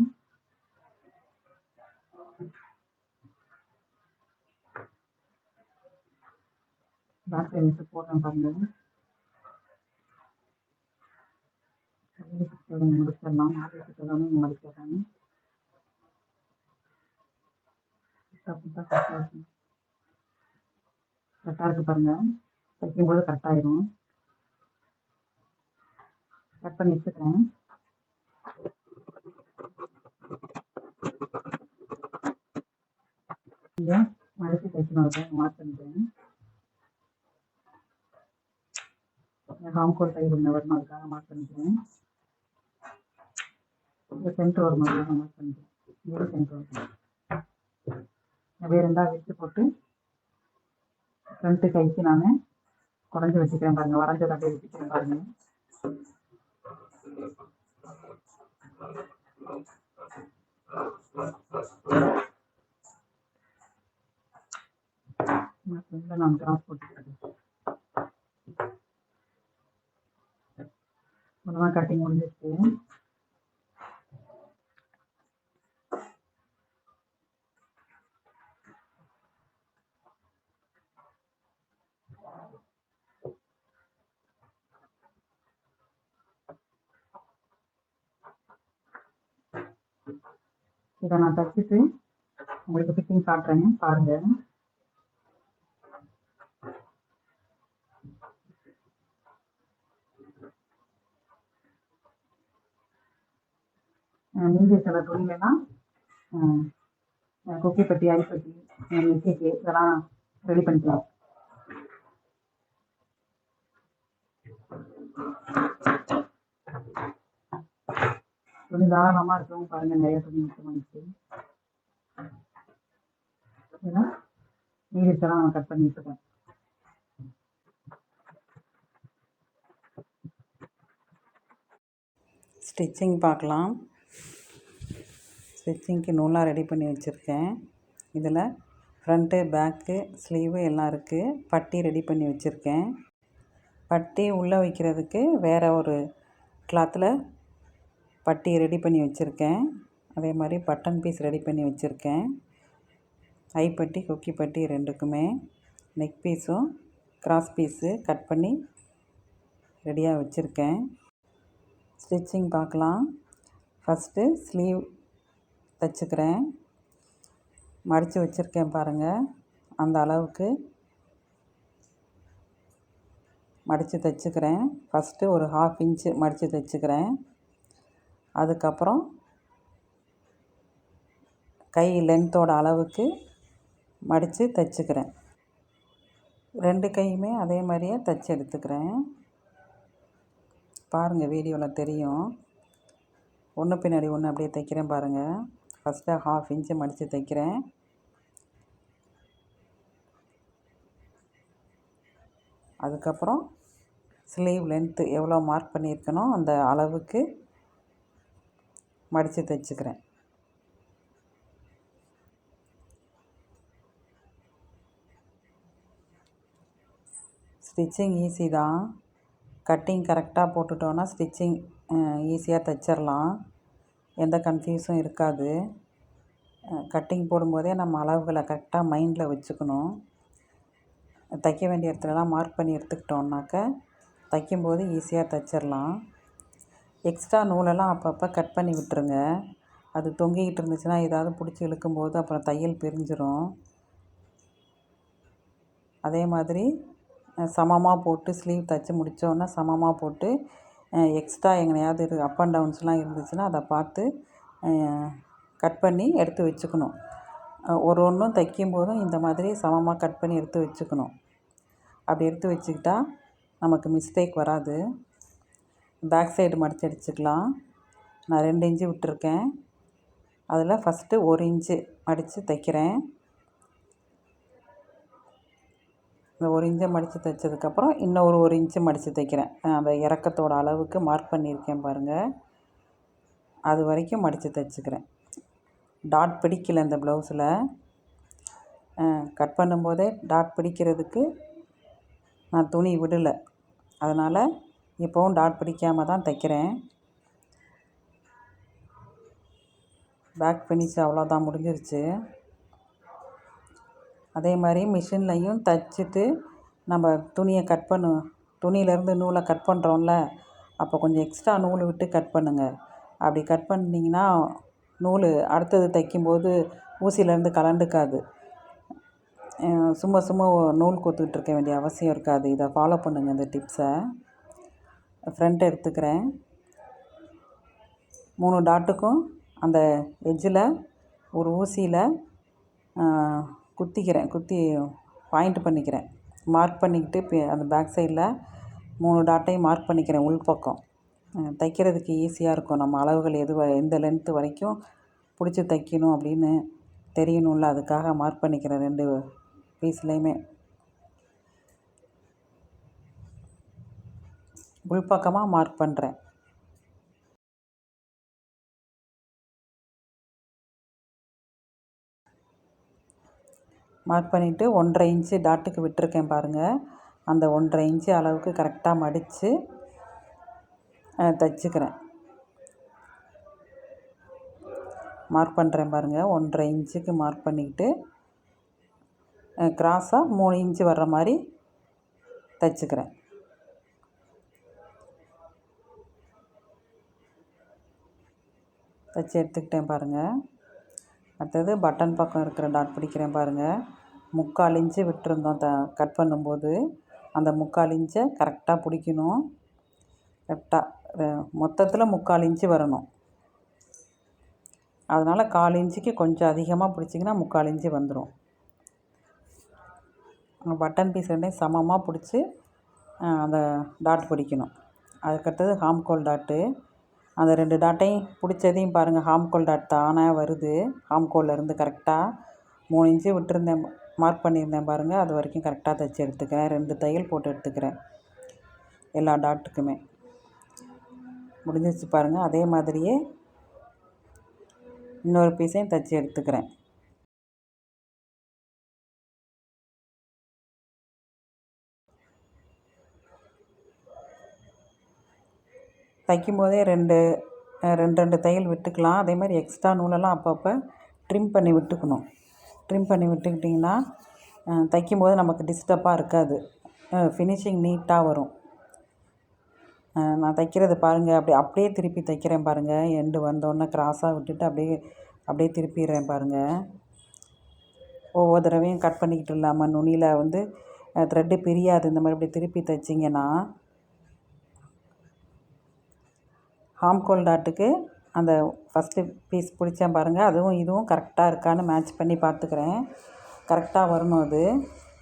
பேக் சைடு போடுறேன் பாருங்க. முடிச்சிடலாம். மாற்றி மடிச்சிடறாங்க. கரெக்டாக இருக்கு பாருங்க. தைக்கும்போது கரெக்டாயிரும். கட் பண்ணி வச்சுக்கிறேன். இங்கே மடித்து தைக்கணும். மார்க் பண்ணிக்கிறேன். ஹாம்கோல் தையல் என்ன வரணும் அதுக்காக மார்க் பண்ணிக்கிறேன். இந்த சென்டர் வரும் அதுக்காக மார்க் பண்ணிக்கிறேன். இங்கே சென்டர் வரும். வேறு இருந்தால் வச்சு போட்டு ஃப்ரண்ட்டு கைக்கு நான் குறைஞ்சி வச்சுக்கிறேன் பாருங்க. வரைஞ்சதை அப்படியே வச்சுக்கிறேன் பாருங்க. நான் கிராஸ் போட்டுக்கிறேன். ஒன்றுதான் கட்டிங் முடிஞ்சிச்சு. இதை நான் தைச்சிட்டு உங்களுக்கு ஃபிட்டிங் காட்டுறேன் பாருங்க. மீதி சில துணிகள்லாம் கொக்கி பட்டி, அரிப்பட்டி, கேக்கு இதெல்லாம் ரெடி பண்ணிக்கலாம். துணி தாராளமாக இருக்கும் பாருங்க. நிறைய துணி முக்கியமாகிடுச்சு. ஏன்னா நீடிச்செல்லாம் நான் கட் பண்ணிட்டு இருக்கேன். ஸ்டிச்சிங் பார்க்கலாம். ஸ்டிச்சிங்க்கு நூலாக ரெடி பண்ணி வச்சுருக்கேன். இதில் ஃப்ரண்ட்டு, பேக்கு, ஸ்லீவு எல்லாம் இருக்குது. பட்டி ரெடி பண்ணி வச்சுருக்கேன். பட்டி உள்ளே வைக்கிறதுக்கு வேறு ஒரு கிளாத்தில் பட்டி ரெடி பண்ணி வச்சுருக்கேன். அதே மாதிரி பட்டன் பீஸ் ரெடி பண்ணி வச்சுருக்கேன். ஐப்பட்டி, கொக்கி பட்டி ரெண்டுக்குமே நெக் பீஸும் கிராஸ் பீஸு கட் பண்ணி ரெடியாக வச்சுருக்கேன். ஸ்டிச்சிங் பார்க்கலாம். ஃபஸ்ட்டு ஸ்லீவ் தைச்சிக்கிறேன். மடித்து வச்சுருக்கேன் பாருங்கள். அந்த அளவுக்கு மடித்து தைச்சிக்கிறேன். ஃபஸ்ட்டு ஒரு 1/2 இன்ச்சு மடித்து தைச்சிக்கிறேன். அதுக்கப்புறம் கை லென்த்தோட அளவுக்கு மடித்து தைச்சிக்கிறேன். 2 கையுமே அதே மாதிரியே தைச்சி எடுத்துக்கிறேன். பாருங்கள், வீடியோவில் தெரியும். ஒன்று பின்னாடி ஒன்று அப்படியே தைக்கிறேன் பாருங்கள். ஃபஸ்ட்டு 1/2 இன்ச்சு மடித்து தைக்கிறேன். அதுக்கப்புறம் ஸ்லீவ் லென்த்து எவ்வளோ மார்க் பண்ணியிருக்கனோ அந்த அளவுக்கு மடித்து தைச்சிக்கிறேன். ஸ்டிச்சிங் ஈஸி தான். கட்டிங் கரெக்டாக போட்டுட்டோன்னா ஸ்டிச்சிங் ஈஸியாக தைச்சிடலாம். எந்த கன்ஃபியூஸும் இருக்காது. கட்டிங் போடும்போதே நம்ம அளவுகளை கரெக்டாக மைண்டில் வச்சுக்கணும். தைக்க வேண்டிய இடத்துலலாம் மார்க் பண்ணி எடுத்துக்கிட்டோம்னாக்க தைக்கும்போது ஈஸியாக தைச்சிடலாம். எக்ஸ்ட்ரா நூலெல்லாம் அப்பப்போ கட் பண்ணி விட்டுருங்க. அது தொங்கிக்கிட்டு இருந்துச்சுன்னா ஏதாவது பிடிச்சி இழுக்கும்போது அப்புறம் தையல் பிரிஞ்சிடும். அதே மாதிரி சமமாக போட்டு ஸ்லீவ் தைச்சி முடித்தோன்னா சமமாக போட்டு எக்ஸ்ட்ரா எங்கனையாவது அப் அண்ட் டவுன்ஸ்லாம் இருந்துச்சுன்னா அதை பார்த்து கட் பண்ணி எடுத்து வச்சுக்கணும். ஒரு ஒன்றும் தைக்கும்போதும் இந்த மாதிரி சமமாக கட் பண்ணி எடுத்து வச்சுக்கணும். அப்படி எடுத்து வச்சுக்கிட்டா நமக்கு மிஸ்டேக் வராது. பேக் சைடு மடித்து அடிச்சுக்கலாம். நான் 2 இன்ச்சு விட்டுருக்கேன். அதில் ஃபஸ்ட்டு 1 இன்ச்சு மடித்து தைக்கிறேன். இந்த 1 இன்ச்சை மடித்து தைச்சதுக்கப்புறம் இன்னொரு 1 இன்ச்சு மடித்து தைக்கிறேன். அந்த இறக்கத்தோட அளவுக்கு மார்க் பண்ணியிருக்கேன் பாருங்கள். அது வரைக்கும் மடித்து தைச்சிக்கிறேன். டாட் பிடிக்கல இந்த ப்ளவுஸில். கட் பண்ணும்போதே டாட் பிடிக்கிறதுக்கு நான் துணி விடலை. அதனால் இப்போவும் டாட் பிடிக்காமல் தான் தைக்கிறேன். பேக் ஃபினிஷ் அவ்வளோதான், முடிஞ்சிருச்சு. அதே மாதிரி மிஷின்லையும் தைச்சிட்டு நம்ம துணியை கட் துணியிலேருந்து நூலை கட் பண்ணுறோம்ல, அப்போ கொஞ்சம் எக்ஸ்ட்ரா நூல் விட்டு கட் பண்ணுங்கள். அப்படி கட் பண்ணிங்கன்னா நூல் அடுத்தது தைக்கும்போது ஊசியிலேருந்து கலண்டுக்காது. சும்மா சும்மா நூல் கோத்துக்கிட்டு இருக்க வேண்டிய அவசியம் இருக்காது. இதை ஃபாலோ பண்ணுங்கள், இந்த டிப்ஸை. ஃப்ரண்ட் எடுத்துக்கிறேன். 3 டாட்டுக்கும் அந்த எட்ஜில் ஒரு ஊசியில் குத்தி பாயிண்ட் பண்ணிக்கிறேன். மார்க் பண்ணிக்கிட்டு அந்த பேக் சைடில் 3 டாட்டையும் மார்க் பண்ணிக்கிறேன். உள்பக்கம் தைக்கிறதுக்கு ஈஸியாக இருக்கும். நம்ம அளவுகள் எந்த லென்த்து வரைக்கும் பிடிச்சி தைக்கணும் அப்படின்னு தெரியணும்ல, அதுக்காக மார்க் பண்ணிக்கிறேன் 2 பீஸ்லேயுமே. உள்பக்கமாக மார்க் பண்ணுறேன். மார்க் பண்ணிவிட்டு 1.5 இன்ச்சு டாட்டுக்கு விட்டுருக்கேன் பாருங்கள். அந்த 1.5 இன்ச்சு அளவுக்கு கரெக்டாக மடித்து தைச்சிக்கிறேன். மார்க் பண்ணுறேன் பாருங்கள். 1.5 இன்ச்சுக்கு மார்க் பண்ணிக்கிட்டு கிராஸாக 3 இன்ச்சு வர்ற மாதிரி தைச்சிக்கிறேன். தைச்சி எடுத்துக்கிட்டேன் பாருங்கள். அடுத்தது பட்டன் பக்கம் இருக்கிற டாட் பிடிக்கிறேன் பாருங்கள். 3/4 இன்ச்சு விட்டுருந்தோம் கட் பண்ணும்போது. அந்த 3/4 இன்ச்சை கரெக்டாக பிடிக்கணும். கரெக்டாக மொத்தத்தில் 3/4 இன்ச்சு வரணும். அதனால் 1/4 இன்ச்சுக்கு கொஞ்சம் அதிகமாக பிடிச்சிங்கன்னா 3/4 இன்ச்சு வந்துடும். பட்டன் பீஸ் ரெண்டையும் சமமாக பிடிச்சி அந்த டாட் பிடிக்கணும். அதுக்கடுத்தது ஹாம்கோல் டாட்டு. அந்த 2 டாட்டையும் பிடிச்சதையும் பாருங்கள், ஹாம்கோல் டாட் தானாக வருது. ஹாம்கோல்லேருந்து கரெக்டாக 3 இன்ச்சு விட்டுருந்தேன், மார்க் பண்ணியிருந்தேன் பாருங்கள். அது வரைக்கும் கரெக்டாக தைச்சி எடுத்துக்கிறேன். 2 தையல் போட்டு எடுத்துக்கிறேன் எல்லா டாட்டுக்குமே. முடிஞ்சிருச்சு பாருங்கள். அதே மாதிரியே இன்னொரு பீஸையும் தைச்சி எடுத்துக்கிறேன். தைக்கும்போதே 2 தையல் விட்டுக்கலாம். அதே மாதிரி எக்ஸ்ட்ரா நூலெல்லாம் அப்பப்போ ட்ரிம் பண்ணி விட்டுக்கணும். ட்ரிம் பண்ணி விட்டுக்கிட்டிங்கன்னா தைக்கும்போது நமக்கு டிஸ்டர்பாக இருக்காது. ஃபினிஷிங் நீட்டாக வரும். நான் தைக்கிறது பாருங்கள். அப்படியே திருப்பி தைக்கிறேன் பாருங்கள். எண்டு வந்தோடனே கிராஸாக விட்டுட்டு அப்படியே திருப்பிடுறேன் பாருங்கள். ஒவ்வொரு தடவையும் கட் பண்ணிக்கிட்டு இல்லாமல் நுனியில் த்ரெட்டு பிரியாது. இந்த மாதிரி இப்படி திருப்பி தைச்சிங்கன்னா ஹாம்கோல் டாட்டுக்கு அந்த ஃபஸ்ட்டு பீஸ் பிடிச்சேன் பாருங்கள். அதுவும் இதுவும் கரெக்டாக இருக்கான்னு மேட்ச் பண்ணி பார்த்துக்கிறேன். கரெக்டாக வரணும். அது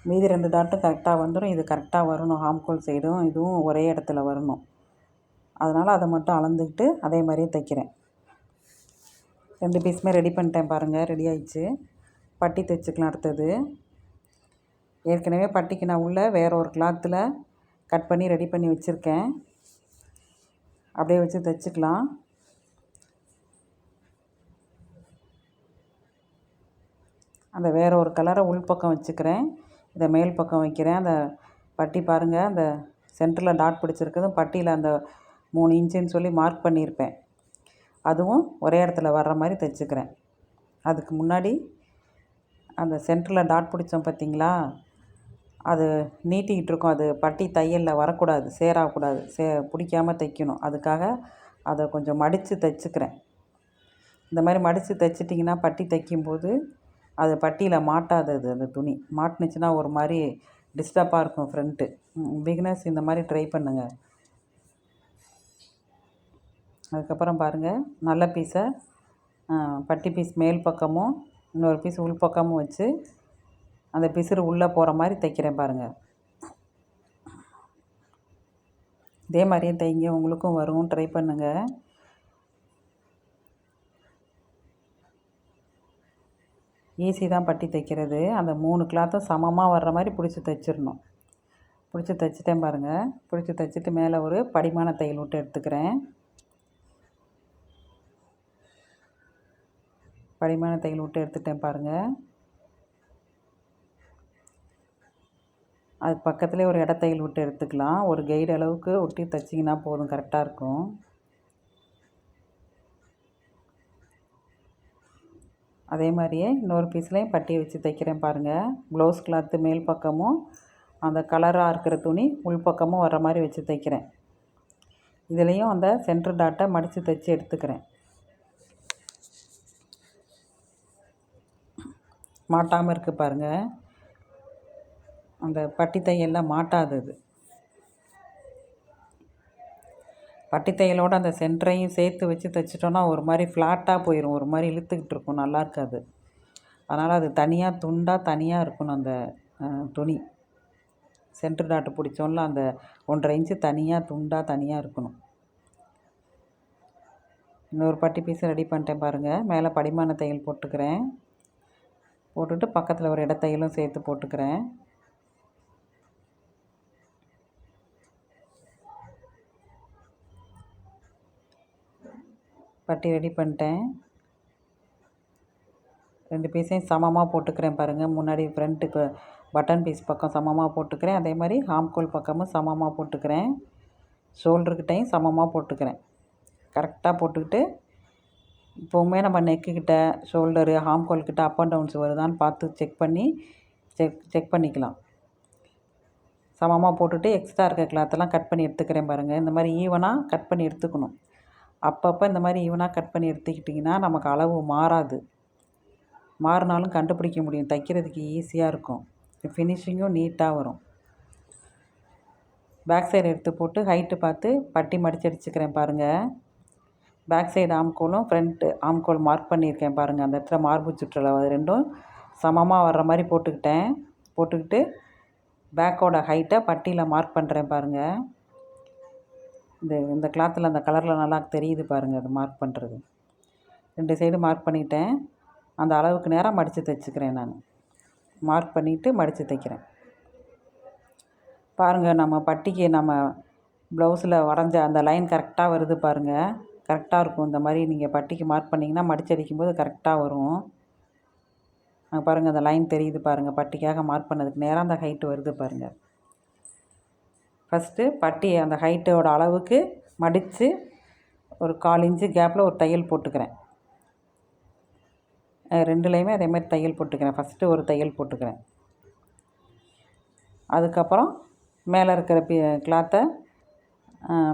மீதி 2 டாட்டும் கரெக்டாக வந்துடும். இது கரெக்டாக வரணும். ஹாம்கோல் சைடும் இதுவும் ஒரே இடத்துல வரணும். அதனால் அதை மட்டும் அளந்துக்கிட்டு அதே மாதிரியே தைக்கிறேன். 2 பீஸுமே ரெடி பண்ணிட்டேன் பாருங்கள். ரெடி ஆயிடுச்சு. பட்டி தைச்சிக்கலாம் அடுத்தது. ஏற்கனவே பட்டிக்கு நான் வேறு ஒரு கிளாத்தில் கட் பண்ணி ரெடி பண்ணி வச்சுருக்கேன். அப்படியே வச்சு தைச்சிக்கலாம். அந்த வேறு ஒரு கலரை உள்பக்கம் வச்சுக்கிறேன். இதை மேல் பக்கம் வைக்கிறேன். அந்த பட்டி பாருங்கள், அந்த சென்டரில் டாட் பிடிச்சிருக்குதும் பட்டியில் அந்த 3 இன்ச்சுன்னு சொல்லி மார்க் பண்ணியிருப்பேன். அதுவும் ஒரே இடத்துல வர்ற மாதிரி தைச்சிக்கிறேன். அதுக்கு முன்னாடி அந்த சென்டரில் டாட் பிடிச்சோம் பார்த்திங்களா, அது நீட்டிக்கிட்டு இருக்கும். அது பட்டி தையலில் வரக்கூடாது, சேராகக்கூடாது, பிடிக்காமல் தைக்கணும். அதுக்காக அதை கொஞ்சம் மடித்து தைச்சிக்கிறேன். இந்த மாதிரி மடித்து தைச்சிட்டிங்கன்னா பட்டி தைக்கும்போது அது பட்டியில் மாட்டாதது. அந்த துணி மாட்டுனுச்சுன்னா ஒரு மாதிரி டிஸ்டர்பாக இருக்கும் ஃப்ரண்ட்டு. பிகினர்ஸ் இந்த மாதிரி ட்ரை பண்ணுங்கள். அதுக்கப்புறம் பாருங்கள், நல்ல பீஸை பட்டி பீஸ் மேல் பக்கமும் இன்னொரு பீஸ் உள் பக்கமும் வச்சு அந்த பிசுறு உள்ளே போகிற மாதிரி தைக்கிறேன் பாருங்கள். இதே மாதிரியே தைங்க, உங்களுக்கும் வரும். ட்ரை பண்ணுங்கள். ஈஸி தான் பட்டி தைக்கிறது. அந்த 3 கிளாத்தும் சமமாக வர்ற மாதிரி பிடிச்சி தைச்சிடணும். பிடிச்சி தைச்சிட்டேன் பாருங்கள். பிடிச்சி தைச்சிட்டு மேலே ஒரு படிமான தையல் விட்டு எடுத்துக்கிறேன். படிமான தையல் விட்டு எடுத்துட்டேன் பாருங்கள். அது பக்கத்துலேயே ஒரு இடத்தையில் விட்டு எடுத்துக்கலாம். ஒரு கைடு அளவுக்கு ஒட்டி தைச்சிங்கன்னா போதும், கரெக்டாக இருக்கும். அதே மாதிரியே இன்னொரு பீஸ்லேயும் பட்டி வச்சு தைக்கிறேன் பாருங்கள். ப்ளவுஸ் கிளாத்து மேல் பக்கமும் அந்த கலராக இருக்கிற துணி உள் பக்கமும் வர்ற மாதிரி வச்சு தைக்கிறேன். இதுலேயும் அந்த சென்டர் டாட்டை மடித்து தைச்சி எடுத்துக்கிறேன். மாட்டாமல் இருக்குது பாருங்கள். அந்த பட்டி தையல்லாம் மாட்டாதது. பட்டி தையலோடு அந்த சென்டரையும் சேர்த்து வச்சு தைச்சிட்டோன்னா ஒரு மாதிரி ஃப்ளாட்டாக போயிடும், ஒரு மாதிரி இழுத்துக்கிட்டு இருக்கும், நல்லா இருக்காது. அதனால் அது தனியாக துண்டாக தனியாக இருக்கணும். அந்த துணி சென்டர் டாட்டு பிடிச்சோம்ல, அந்த 1.5 இன்ச்சு தனியாக துண்டாக தனியாக இருக்கணும். இன்னொரு பட்டி பீஸ் ரெடி பண்ணிட்டேன் பாருங்கள். மேலே படிமான தையல் போட்டுக்கிறேன். போட்டுட்டு பக்கத்தில் ஒரு இடத்தையலும் சேர்த்து போட்டுக்கிறேன். பட்டி ரெடி பண்ணிட்டேன். 2 பீஸையும் சமமாக போட்டுக்கிறேன் பாருங்கள். முன்னாடி ஃப்ரண்ட்டுக்கு பட்டன் பீஸ் பக்கம் சமமாக போட்டுக்கிறேன். அதே மாதிரி ஆம்கோல் பக்கமும் சமமாக போட்டுக்கிறேன். ஷோல்டர்கிட்டையும் சமமாக போட்டுக்கிறேன். கரெக்டாக போட்டுக்கிட்டு இப்போவுமே நம்ம நெக்குக்கிட்ட, ஷோல்டரு, ஆம்கோல்கிட்ட அப் அண்ட் டவுன்ஸ் வருதான்னு பார்த்து செக் பண்ணிக்கலாம். சமமாக போட்டுட்டு எக்ஸ்ட்ரா இருக்க கிளாத்தெல்லாம் கட் பண்ணி எடுத்துக்கிறேன் பாருங்கள். இந்த மாதிரி ஈவனாக கட் பண்ணி எடுத்துக்கணும். அப்பப்போ இந்த மாதிரி ஈவனாக கட் பண்ணி எடுத்துக்கிட்டிங்கன்னா நமக்கு அளவு மாறாது. மாறினாலும் கண்டுபிடிக்க முடியும், தைக்கிறதுக்கு ஈஸியாக இருக்கும், ஃபினிஷிங்கும் நீட்டாக வரும். பேக் சைடு எடுத்து போட்டு ஹைட்டு பார்த்து பட்டி மடித்து அடிச்சுக்கிறேன் பாருங்கள். பேக் சைடு ஆம்கோலும் ஃப்ரண்ட்டு ஆம்கோல் மார்க் பண்ணியிருக்கேன் பாருங்கள். அந்த இடத்துல மார்பு சுற்றளவு அது ரெண்டும் சமமாக வர்ற மாதிரி போட்டுக்கிட்டு பேக்கோட ஹைட்டை பட்டியில் மார்க் பண்ணுறேன் பாருங்கள். இந்த கிளாத்தில் அந்த கலரில் நல்லா தெரியுது பாருங்கள், அது மார்க் பண்ணுறது. 2 சைடு மார்க் பண்ணிட்டேன். அந்த அளவுக்கு நேராக மடித்து தைச்சிக்கிறேன். நான் மார்க் பண்ணிவிட்டு மடித்து தைக்கிறேன் பாருங்கள். நம்ம பட்டிக்கு நம்ம ப்ளவுஸில் வரைஞ்ச அந்த லைன் கரெக்டாக வருது பாருங்கள். கரெக்டாக இருக்கும். இந்த மாதிரி நீங்கள் பட்டிக்கு மார்க் பண்ணிங்கன்னா மடித்து அடிக்கும்போது கரெக்டாக வரும். பாருங்கள், அந்த லைன் தெரியுது பாருங்கள். பட்டிக்காக மார்க் பண்ணதுக்கு நேராக அந்த ஹைட்டு வருது பாருங்கள். ஃபஸ்ட்டு பட்டி அந்த ஹைட்டோட அளவுக்கு மடித்து ஒரு 1/4 இன்ச்சு கேப்பில் ஒரு தையல் போட்டுக்கிறேன். 2லேயுமே அதே மாதிரி தையல் போட்டுக்கிறேன். ஃபஸ்ட்டு ஒரு தையல் போட்டுக்கிறேன். அதுக்கப்புறம் மேலே இருக்கிற கிளாத்தை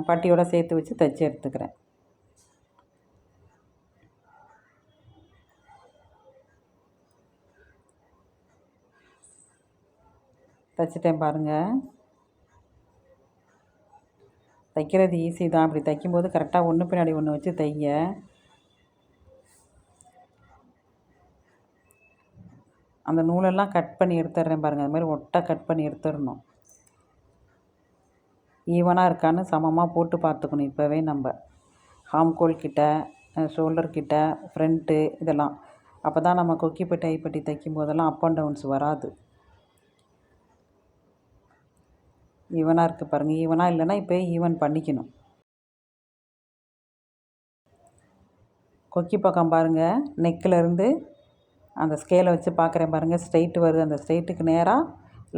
பட்டியோடு சேர்த்து வச்சு தைச்சி எடுத்துக்கிறேன். தைச்சிட்டேன் பாருங்கள். தைக்கிறது ஈஸி தான். அப்படி தைக்கும்போது கரெக்டாக ஒன்று பின்னாடி ஒன்று வச்சு தைங்க. அந்த நூலெல்லாம் கட் பண்ணி எடுத்துடுறேன் பாருங்கள். அது மாதிரி ஒட்டை கட் பண்ணி எடுத்துடணும். ஈவனாக இருக்கான்னு சமமாக போட்டு பார்த்துக்கணும். இப்போவே நம்ம ஆம்கோல் கிட்ட, ஷோல்டர் கிட்ட, ஃப்ரண்ட்டு இதெல்லாம். அப்போ தான் நம்ம கொக்கிப்பட்டி ஐப்பட்டி தைக்கும் போதெல்லாம் அப் அண்ட் டவுன்ஸ் வராது. ஈவனாக இருக்குது பாருங்கள். ஈவனாக இல்லைன்னா இப்போ ஈவன் பண்ணிக்கணும். கொக்கி பக்கம் பாருங்கள், நெக்கிலேருந்து அந்த ஸ்கேலை வச்சு பார்க்குறேன் பாருங்கள். ஸ்ட்ரெயிட்டு வருது. அந்த ஸ்ட்ரெயிட்டுக்கு நேராக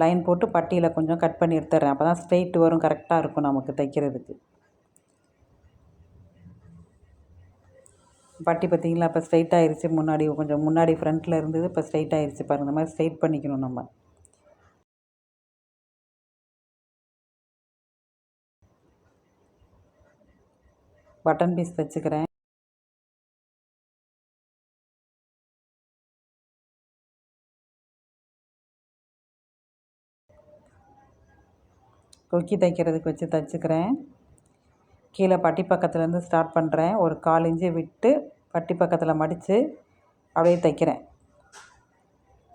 லைன் போட்டு பட்டியில் கொஞ்சம் கட் பண்ணி எடுத்துடுறேன். அப்போ தான் ஸ்ட்ரெயிட்டு வரும், கரெக்டாக இருக்கும் நமக்கு தைக்கிறதுக்கு. பட்டி பார்த்திங்களா, இப்போ ஸ்ட்ரெயிட் ஆயிடுச்சு. முன்னாடி ஃப்ரண்ட்டில் இருந்தது, இப்போ ஸ்ட்ரெயிட் ஆயிடுச்சு பாருங்கள். இந்த மாதிரி ஸ்ட்ரெயிட் பண்ணிக்கணும் நம்ம. பட்டன் பீஸ் தைச்சிக்கிறேன். கொக்கி தைக்கிறதுக்கு வச்சு தைச்சிக்கிறேன். கீழே பட்டி பக்கத்துலேருந்து ஸ்டார்ட் பண்ணுறேன். ஒரு 1/4 இன்ச்சு விட்டு பட்டி பக்கத்தில் மடித்து அப்படியே தைக்கிறேன்.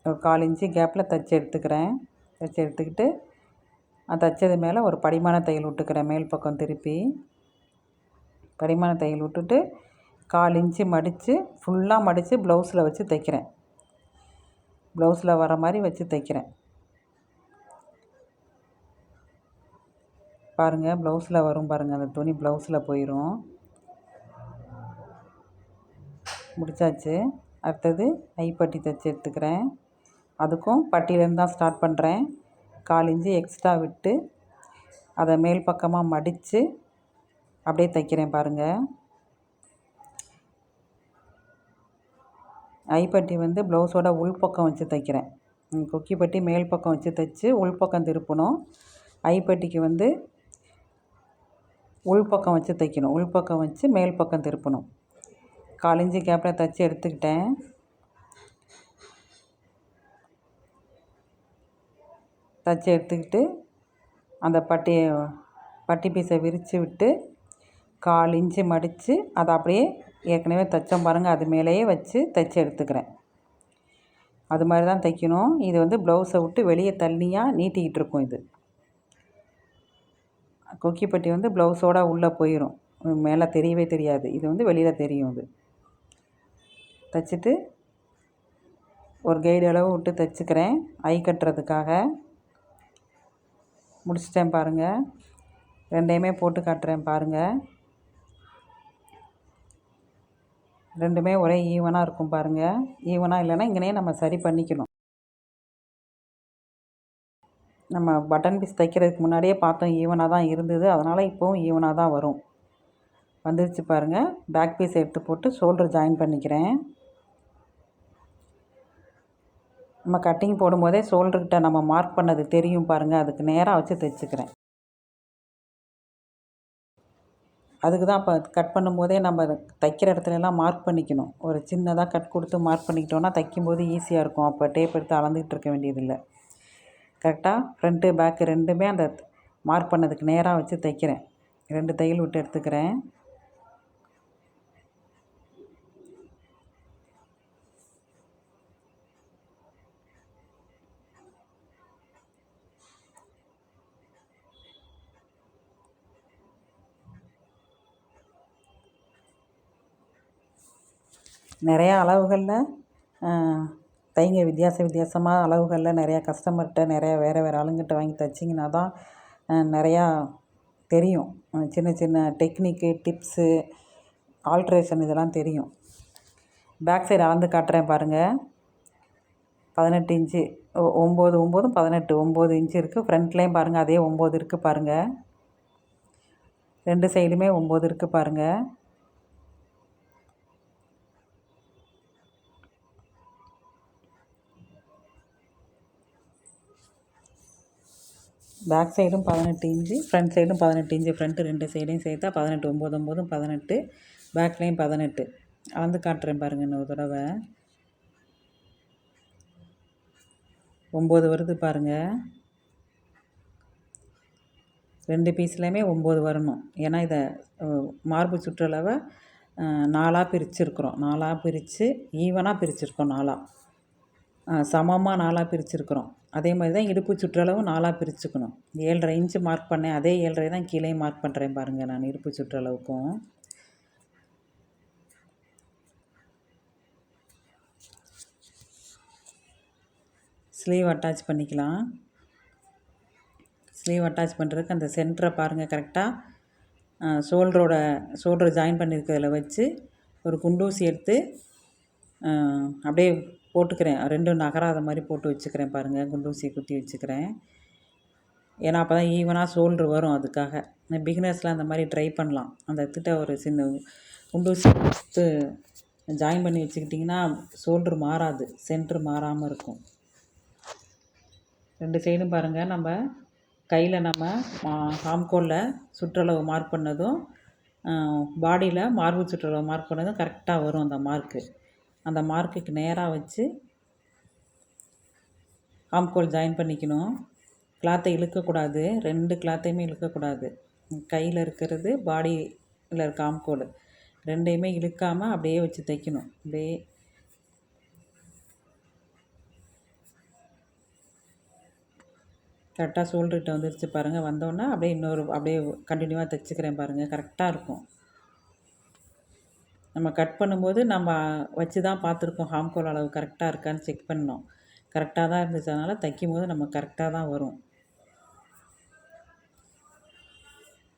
ஒரு 1/4 இன்ச்சு கேப்பில் தைச்சி எடுத்துக்கிறேன். தைச்சி எடுத்துக்கிட்டு தைச்சது மேலே ஒரு படிமான தையல் விட்டுக்கிறேன். மேல் பக்கம் திருப்பி படிமான தையல் விட்டுட்டு 1/4 இன்ச்சு மடித்து ஃபுல்லாக மடித்து ப்ளவுஸில் வச்சு தைக்கிறேன். ப்ளவுஸில் வர மாதிரி வச்சு தைக்கிறேன் பாருங்கள். ப்ளவுஸில் வரும் பாருங்கள். அந்த துணி ப்ளவுஸில் போயிடும். முடிச்சாச்சு. அடுத்தது ஐப்பட்டி தைச்சி எடுத்துக்கிறேன். அதுக்கும் பட்டியிலேருந்து தான் ஸ்டார்ட் பண்ணுறேன். 1/4 இன்ச்சு எக்ஸ்ட்ரா விட்டு அதை மேல் பக்கமாக மடித்து அப்படியே தைக்கிறேன் பாருங்கள். ஐப்பட்டி வந்து ப்ளவுஸோட உள்பக்கம் வச்சு தைக்கிறேன். கொக்கி பட்டி மேல் பக்கம் வச்சு தைச்சி உள்பக்கம் திருப்பணும். ஐப்பட்டிக்கு வந்து உள்பக்கம் வச்சு தைக்கணும். உள்பக்கம் வச்சு மேல் பக்கம் திருப்பணும். 1/4 இன்ச்சு கேப்பில் தைச்சி எடுத்துக்கிட்டேன். தைச்சி எடுத்துக்கிட்டு அந்த பட்டி பீஸை விரித்து விட்டு 1/4 இன்ச்சு மடித்து அதை அப்படியே ஏற்கனவே தைச்சோம் பாருங்கள், அது மேலேயே வச்சு தைச்சி எடுத்துக்கிறேன். அது மாதிரி தான் தைக்கணும். இது வந்து ப்ளவுஸை விட்டு வெளியே தள்ளியாக நீட்டிக்கிட்டு இருக்கும். இது கொக்கி பட்டி வந்து ப்ளவுஸோடு உள்ளே போயிடும், மேலே தெரியவே தெரியாது. இது வந்து வெளியில் தெரியும். இது தைச்சிட்டு ஒரு கைடு அளவு விட்டு தைச்சிக்கிறேன் ஐ கட்டுறதுக்காக. முடிச்சிட்டேன் பாருங்கள். ரெண்டையுமே போட்டு காட்டுறேன் பாருங்கள். ரெண்டுமே ஒரே ஈவனாக இருக்கும் பாருங்கள். ஈவனாக இல்லைன்னா இங்கேனே நம்ம சரி பண்ணிக்கணும். நம்ம பட்டன் பீஸ் தைக்கிறதுக்கு முன்னாடியே பார்த்தோம் ஈவனாக தான் இருந்தது, அதனால் இப்போவும் ஈவனாக தான் வரும். வந்துருச்சு பாருங்கள். பேக் பீஸ் எடுத்து போட்டு ஷோல்டர் ஜாயின் பண்ணிக்கிறேன். நம்ம கட்டிங் போடும்போதே ஷோல்டர்கிட்ட நம்ம மார்க் பண்ணது தெரியும் பாருங்கள், அதுக்கு நேராக வச்சு தைச்சிக்கிறேன். அதுக்கு தான் இப்போ கட் பண்ணும்போதே நம்ம தைக்கிற இடத்துலலாம் மார்க் பண்ணிக்கணும். ஒரு சின்னதாக கட் கொடுத்து மார்க் பண்ணிக்கிட்டோன்னா தைக்கும்போது ஈஸியாக இருக்கும். அப்போ டேப் எடுத்து அளந்துக்கிட்டு இருக்க வேண்டியதில்லை. கரெக்டாக ஃப்ரண்ட்டு பேக்கு ரெண்டுமே அந்த மார்க் பண்ணதுக்கு நேராக வச்சு தைக்கிறேன். 2 தையல் விட்டு எடுத்துக்கிறேன். நிறையா அளவுகளில் தைங்க, வித்தியாசமாக அளவுகளில் நிறையா கஸ்டமர்கிட்ட நிறையா வேறு ஆளுங்கிட்ட வாங்கி தைச்சிங்கன்னா தான் நிறையா தெரியும். சின்ன சின்ன டெக்னிக்கு, டிப்ஸு, ஆல்ட்ரேஷன் இதெல்லாம் தெரியும். பேக் சைடு அளந்து காட்டுறேன் பாருங்கள். 18 இன்ச்சு 9 9 18 9 இன்ச்சு இருக்குது. ஃப்ரண்ட்லேயும் பாருங்கள் அதே 9 இருக்குது பாருங்கள். 2 சைடுமே 9 இருக்குது பாருங்கள். பேக் சைடும் 18 இன்ச்சு, ஃப்ரண்ட் சைடும் 18 இன்ச்சு. ஃப்ரண்ட்டு 2 சைடையும் சேர்த்தா 18 9 9 18, பேக்லேயும் 18 அளந்து காட்டுறேன் பாருங்கள். இன்னொரு தடவை 9 வருது பாருங்கள். 2 பீஸ்லேயுமே 9 வரணும். ஏன்னா இதை மார்பு சுற்றளவை 4ஆக பிரிச்சுருக்குறோம். 4ஆக பிரித்து ஈவனாக பிரிச்சுருக்கோம். 4ஆக சமமாக 4ஆக பிரிச்சுருக்குறோம். அதே மாதிரி தான் இடுப்பு சுற்றளவும் 4ஆக பிரிச்சுக்கணும். 7.5 இன்ச்சு மார்க் பண்ணேன், அதே 7.5 தான் கீழே மார்க் பண்ணுறேன் பாருங்கள். நான் இடுப்பு சுற்றளவுக்கும் ஸ்லீவ் அட்டாச் பண்ணிக்கலாம். ஸ்லீவ் அட்டாச் பண்ணுறதுக்கு அந்த சென்டரை பாருங்கள், கரெக்டாக ஷோல்டர் ஜாயின் பண்ணியிருக்கிறதுல வச்சு ஒரு குண்டூசி எடுத்து அப்படியே போட்டுக்கிறேன். 2 நகராத மாதிரி போட்டு வச்சுக்கிறேன் பாருங்கள். குண்டூசி குத்தி வச்சுக்கிறேன். ஏன்னா அப்போ தான் ஈவனாக ஷோல்ட்ரு வரும். அதுக்காக பிகினர்ஸ்லாம் அந்த மாதிரி ட்ரை பண்ணலாம். அந்த இடத்துட்ட ஒரு சின்ன குண்டூசி எடுத்து ஜாயின் பண்ணி வச்சுக்கிட்டிங்கன்னா ஷோல்ட்ரு மாறாது, சென்ட்ரு மாறாமல் இருக்கும். 2 சைடும் பாருங்கள். நம்ம கையில் நம்ம ஆம்கோலில் சுற்றளவு மார்க் பண்ணதும் பாடியில் மார்பு சுற்றளவு மார்க் பண்ணதும் கரெக்டாக வரும். அந்த மார்க்குக்கு நேராக வச்சு ஆம்கோல் ஜாயின் பண்ணிக்கணும். கிளாத்தை இழுக்கக்கூடாது. 2 கிளாத்தையுமே இழுக்கக்கூடாது. கையில் இருக்கிறது, பாடியில் இருக்க ஆம்கோல் ரெண்டையுமே இழுக்காமல் அப்படியே வச்சு தைக்கணும். அப்படியே கரெக்டாக ஷோல்டர்கிட்ட வந்துருச்சு பாருங்கள். வந்தோன்னே அப்படியே அப்படியே கண்டினியூவாக தைச்சிக்கிறேன் பாருங்கள். கரெக்டாக இருக்கும். நம்ம கட் பண்ணும்போது நம்ம வச்சு தான் பார்த்துருக்கோம் ஆம்கோல் அளவு கரெக்டாக இருக்கான்னு செக் பண்ணோம். கரெக்டாக தான் இருந்துச்சு. அதனால் தைக்கும் போது நம்ம கரெக்டாக தான் வரும்.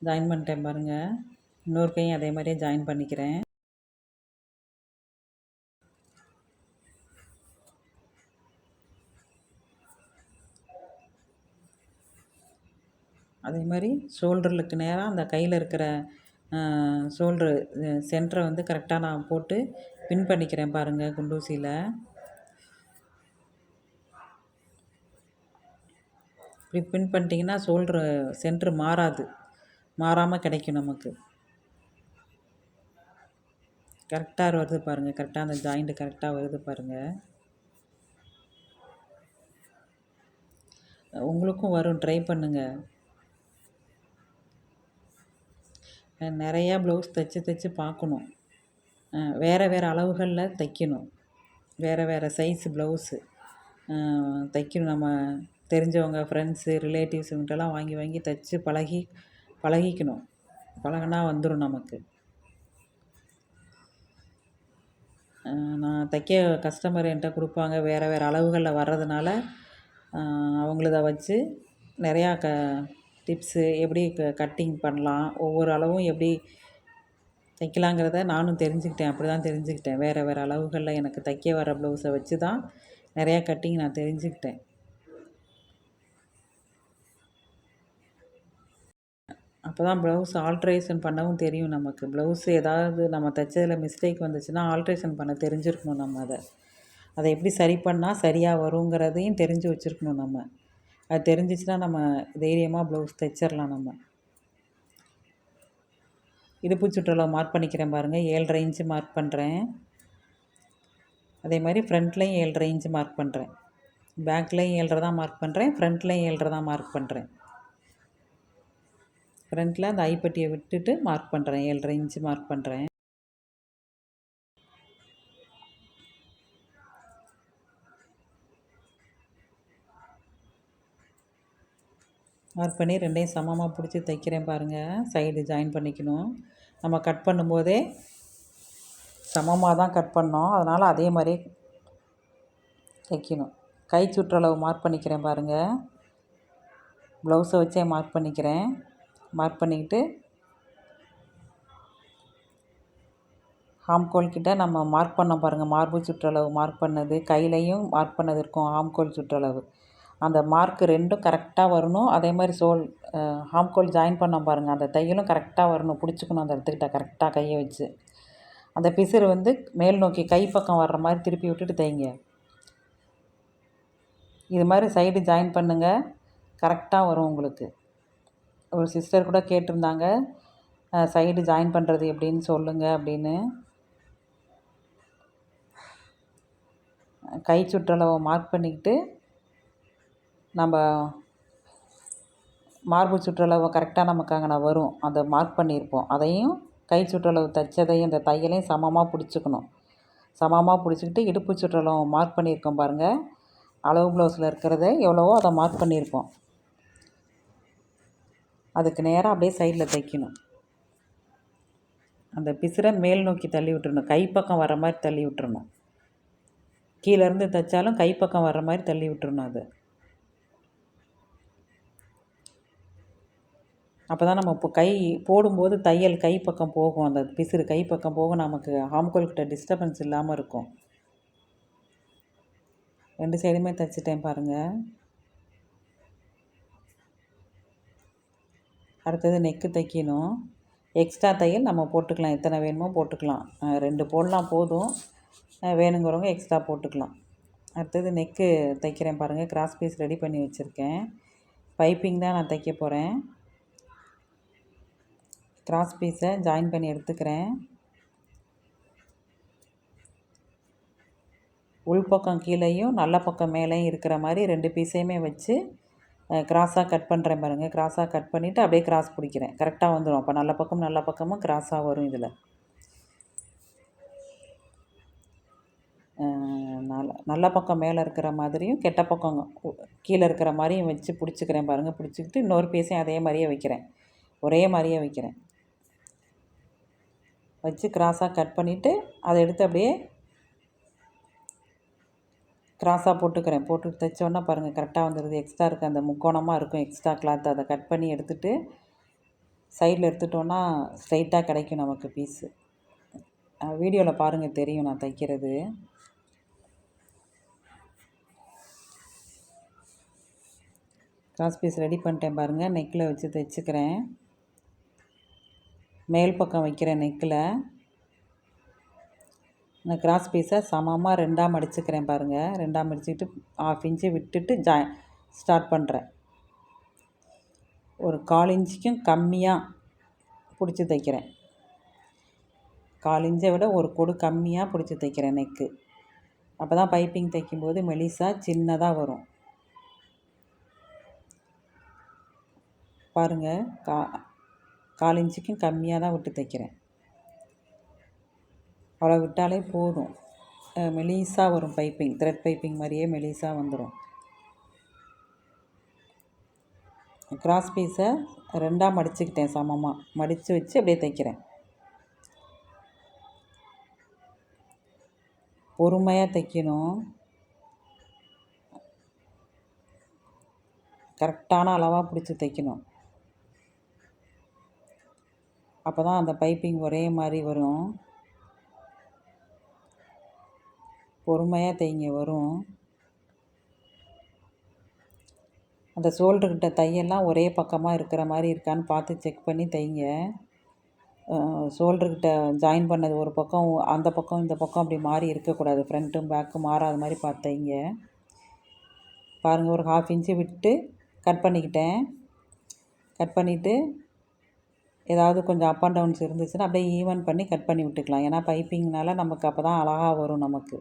ஜாயின் பண்ணிட்டேன் பாருங்கள். இன்னொரு கையும் அதே மாதிரியே ஜாயின் பண்ணிக்கிறேன். அதே மாதிரி ஷோல்டருக்கு நேராக அந்த கையில் இருக்கிற ஷோல்ட்ரு சென்டரை வந்து கரெக்டாக நான் போட்டு பின் பண்ணிக்கிறேன் பாருங்கள் குண்டூசியில். இப்படி பின் பண்ணிட்டிங்கன்னா ஷோல்ட்ரு சென்ட்ரு மாறாமல் கிடைக்கும் நமக்கு. கரெக்டாக வருது பாருங்கள், கரெக்டாக அந்த ஜாயிண்ட்டு கரெக்டாக வருது பாருங்கள். உங்களுக்கும் வரும், ட்ரை பண்ணுங்கள். நிறையா ப்ளவுஸ் தைச்சி பார்க்கணும். வேறு அளவுகளில் தைக்கணும். வேறு சைஸு ப்ளவுஸு தைக்கணும். நம்ம தெரிஞ்சவங்க, ஃப்ரெண்ட்ஸு, ரிலேட்டிவ்ஸ் இவங்கள்ட்டலாம் வாங்கி தைச்சி பழகிக்கணும். பழகுனா வந்துடும் நமக்கு. நான் தைக்க கஸ்டமர் என்கிட்ட கொடுப்பாங்க. வேறு அளவுகளில் வர்றதுனால அவங்களத வச்சு நிறையா டிப்ஸு எப்படி கட்டிங் பண்ணலாம், ஒவ்வொரு அளவும் எப்படி தைக்கலாங்கிறத நானும் தெரிஞ்சுக்கிட்டேன். அப்படி தான் தெரிஞ்சுக்கிட்டேன். வேறு அளவுகளில் எனக்கு தைக்க வர ப்ளவுஸை வச்சு தான் நிறையா கட்டிங் நான் தெரிஞ்சுக்கிட்டேன். அப்போ தான் ப்ளவுஸ் ஆல்ட்ரேஷன் பண்ணவும் தெரியும் நமக்கு. ப்ளவுஸு ஏதாவது நம்ம தைச்சதில் மிஸ்டேக் வந்துச்சுன்னா ஆல்ட்ரேஷன் பண்ண தெரிஞ்சிருக்கணும். நம்ம அதை எப்படி சரி பண்ணால் சரியாக வருங்கிறதையும் தெரிஞ்சு வச்சுருக்கணும் நம்ம. அது தெரிஞ்சிச்சுன்னா நம்ம தைரியமாக ப்ளவுஸ் தைச்சிடலாம் நம்ம. இடுப்பு சுற்றளவு மார்க் பண்ணிக்கிறேன் பாருங்கள். 7.5 இன்ச்சு மார்க் பண்ணுறேன். அதே மாதிரி ஃப்ரண்ட்லேயும் 7.5 இன்ச்சு மார்க் பண்ணுறேன். பேக்லேயும் 7.5 தான் மார்க் பண்ணுறேன். ஃப்ரண்ட்லேயும் 7.5 தான் மார்க் பண்ணுறேன். ஃப்ரண்ட்டில் அந்த ஐப்பட்டியை விட்டுட்டு மார்க் பண்ணுறேன். 7.5 இன்ச்சு மார்க் பண்ணுறேன். மார்க் பண்ணி ரெண்டையும் சமமாக பிடிச்சி தைக்கிறேன் பாருங்கள். சைடு ஜாயின் பண்ணிக்கணும். நம்ம கட் பண்ணும்போதே சமமாக தான் கட் பண்ணோம், அதனால் அதே மாதிரி தைக்கணும். கை சுற்றளவு மார்க் பண்ணிக்கிறேன் பாருங்கள். ப்ளவுஸை வச்சே மார்க் பண்ணிக்கிறேன். மார்க் பண்ணிக்கிட்டு ஆம்கோல் கிட்ட நம்ம மார்க் பண்ணோம் பாருங்கள். மார்பு சுற்றளவு மார்க் பண்ணது, கையிலையும் மார்க் பண்ணது இருக்கும். ஆம்கோல் சுற்றளவு அந்த மார்க்கு ரெண்டும் கரெக்டாக வரணும். அதே மாதிரி ஆம்கோல் ஜாயின் பண்ணோம் பாருங்கள், அந்த தையலும் கரெக்டாக வரணும். பிடிச்சிக்கணும் அந்த இடத்துக்கிட்ட கரெக்டாக கையை வச்சு. அந்த பிசுறு வந்து மேல் நோக்கி கை பக்கம் வர்ற மாதிரி திருப்பி விட்டுட்டு தைங்க. இது மாதிரி சைடு ஜாயின் பண்ணுங்கள், கரெக்டாக வரும் உங்களுக்கு. ஒரு சிஸ்டர் கூட கேட்டிருந்தாங்க, சைடு ஜாயின் பண்ணுறது எப்படின்னு சொல்லுங்கள் அப்படின்னு. கை சுற்றளவை மார்க் பண்ணிக்கிட்டு நம்ம மார்பு சுற்றளவு கரெக்டாக நமக்கு அங்கே வரும். அதை மார்க் பண்ணியிருப்போம். அதையும் கை சுற்றளவு தைச்சதையும் இந்த தையலையும் சமமாக பிடிச்சிக்கணும். சமமாக பிடிச்சிக்கிட்டு இடுப்பு சுற்றளவு மார்க் பண்ணியிருக்கோம் பாருங்கள். அளவு ப்ளவுஸில் இருக்கிறத எவ்வளவோ அதை மார்க் பண்ணியிருப்போம். அதுக்கு நேராக அப்படியே சைடில் தைக்கணும். அந்த பிசுரை மேல் நோக்கி தள்ளி விட்டுறணும். கைப்பக்கம் வர மாதிரி தள்ளி விட்டுறணும். கீழேருந்து தைச்சாலும் கைப்பக்கம் வர்ற மாதிரி தள்ளி விட்டுறணும். அது அப்போ தான் நம்ம இப்போ கை போடும்போது தையல் கை பக்கம் போகும். அந்த பிசுறு கை பக்கம் போகும். நமக்கு ஆம்கோல்கிட்ட டிஸ்டர்பன்ஸ் இல்லாமல் இருக்கும். 2 சைடுமே தைச்சிட்டேன் பாருங்கள். அடுத்தது நெக்கு தைக்கணும். எக்ஸ்ட்ரா தையல் நம்ம போட்டுக்கலாம். எத்தனை வேணுமோ போட்டுக்கலாம். 2 போடலாம் போதும். வேணுங்கிறவங்க எக்ஸ்ட்ரா போட்டுக்கலாம். அடுத்தது நெக்கு தைக்கிறேன் பாருங்கள். கிராஸ் பீஸ் ரெடி பண்ணி வச்சுருக்கேன். பைப்பிங் தான் நான் தைக்க போகிறேன். கிராஸ் பீஸை ஜாயின் பண்ணி எடுத்துக்கிறேன். உள்பக்கம் கீழேயும் நல்ல பக்கம் மேலேயும் இருக்கிற மாதிரி 2 பீஸையுமே வச்சு கிராஸாக கட் பண்ணுறேன் பாருங்கள். கிராஸாக கட் பண்ணிவிட்டு அப்படியே கிராஸ் பிடிக்கிறேன். கரெக்டாக வந்துடும். அப்போ நல்ல பக்கமும் கிராஸாக வரும். இதில் நல்ல பக்கம் மேலே இருக்கிற மாதிரியும் கெட்ட பக்கம் கீழே இருக்கிற மாதிரியும் வச்சு பிடிச்சிக்கிறேன் பாருங்கள். பிடிச்சிக்கிட்டு இன்னொரு பீஸையும் அதே மாதிரியே வைக்கிறேன். ஒரே மாதிரியே வைக்கிறேன். வச்சு கிராஸாக கட் பண்ணிவிட்டு அதை எடுத்து அப்படியே கிராஸாக போட்டுக்கிறேன். போட்டு தைச்சோன்னா பாருங்கள் கரெக்டாக வந்துடுது. எக்ஸ்ட்ரா இருக்க அந்த முக்கோணமாக இருக்கும் எக்ஸ்ட்ரா கிளாத், அதை கட் பண்ணி எடுத்துகிட்டு சைடில் எடுத்துட்டோன்னா ஸ்ட்ரைட்டாக கிடைக்கும் நமக்கு பீஸு. வீடியோவில் பாருங்கள், தெரியும் நான் தைக்கிறது. கிராஸ் பீஸ் ரெடி பண்ணிட்டேன் பாருங்கள். நெக்கில் வச்சு தைச்சிக்கிறேன். மேல் பக்கம் வைக்கிறேன் நெக்கில். இந்த கிராஸ் பீஸை சமமாக 2ஆக மடிச்சுக்கிறேன் பாருங்கள். 2ஆக மடிச்சுக்கிட்டு 1/2 இன்ச்சு விட்டுட்டு ஸ்டார்ட் பண்ணுறேன். ஒரு 1/4 இன்ச்சுக்கும் கம்மியாக பிடிச்சி தைக்கிறேன். 1/4 இன்ச்சை விட ஒரு கொடு கம்மியாக பிடிச்சி தைக்கிறேன் நெக்கு. அப்போ தான் பைப்பிங் தைக்கும்போது மெலிசாக சின்னதாக வரும். பாருங்கள், 1/4 இன்ச்சுக்கும் கம்மியாக தான் விட்டு தைக்கிறேன். அவ்வளோ விட்டாலே போதும். மெலிசாக வரும் பைப்பிங். த்ரெட் பைப்பிங் மாதிரியே மெலிசாக வந்துடும். கிராஸ் பீஸை 2ஆக மடிச்சுக்கிட்டேன். சமமாக மடித்து வச்சு அப்படியே தைக்கிறேன். பொறுமையாக தைக்கணும். கரெக்டான அளவாக பிடிச்சி தைக்கணும். அப்போ தான் அந்த பைப்பிங் ஒரே மாதிரி வரும். பொறுமையாக தைங்க வரும். அந்த ஷோல்டர்கிட்ட தையெல்லாம் ஒரே பக்கமாக இருக்கிற மாதிரி இருக்கான்னு பார்த்து செக் பண்ணி தைங்க. ஷோல்டர்கிட்ட ஜாயின் பண்ணது ஒரு பக்கம், அந்த பக்கம் இந்த பக்கம் அப்படி மாறி இருக்கக்கூடாது. ஃப்ரண்ட்டும் பேக்கும் மாறாத மாதிரி பார்த்து தைங்க. பாருங்கள், ஒரு 1/2 இன்ச்சு விட்டு கட் பண்ணிக்கிட்டேன். கட் பண்ணிவிட்டு ஏதாவது கொஞ்சம் அப் அண்ட் டவுன்ஸ் இருந்துச்சுன்னா அப்படியே ஈவன் பண்ணி கட் பண்ணி விட்டுக்கலாம். ஏன்னா பைப்பிங்னால நமக்கு அப்போ தான் அழகாக வரும் நமக்கு.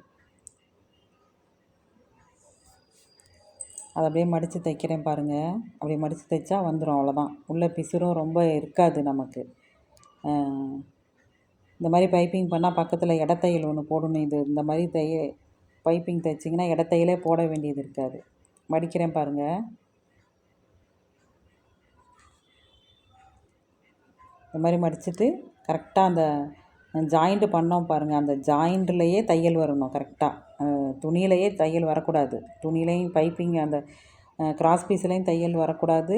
அதை அப்படியே மடித்து தைக்கிறேன் பாருங்கள். அப்படியே மடித்து தைச்சா வந்துடும். அவ்வளோதான். உள்ளே பிசுறும் ரொம்ப இருக்காது நமக்கு. இந்த மாதிரி பைப்பிங் பண்ணால் பக்கத்தில் இடத்தையல் ஒன்று போடணும். இந்த மாதிரி பைப்பிங் தைச்சிங்கன்னா இடத்தையிலே போட வேண்டியது இருக்காது. மடிக்கிறேன் பாருங்கள். இந்த மாதிரி மடிச்சுட்டு கரெக்டாக அந்த ஜாயிண்ட்டு பண்ணோம் பாருங்கள். அந்த ஜாயிண்ட்லேயே தையல் வரணும் கரெக்டாக. துணியிலையே தையல் வரக்கூடாது. துணியிலையும் பைப்பிங் அந்த கிராஸ் பீஸ்லேயும் தையல் வரக்கூடாது.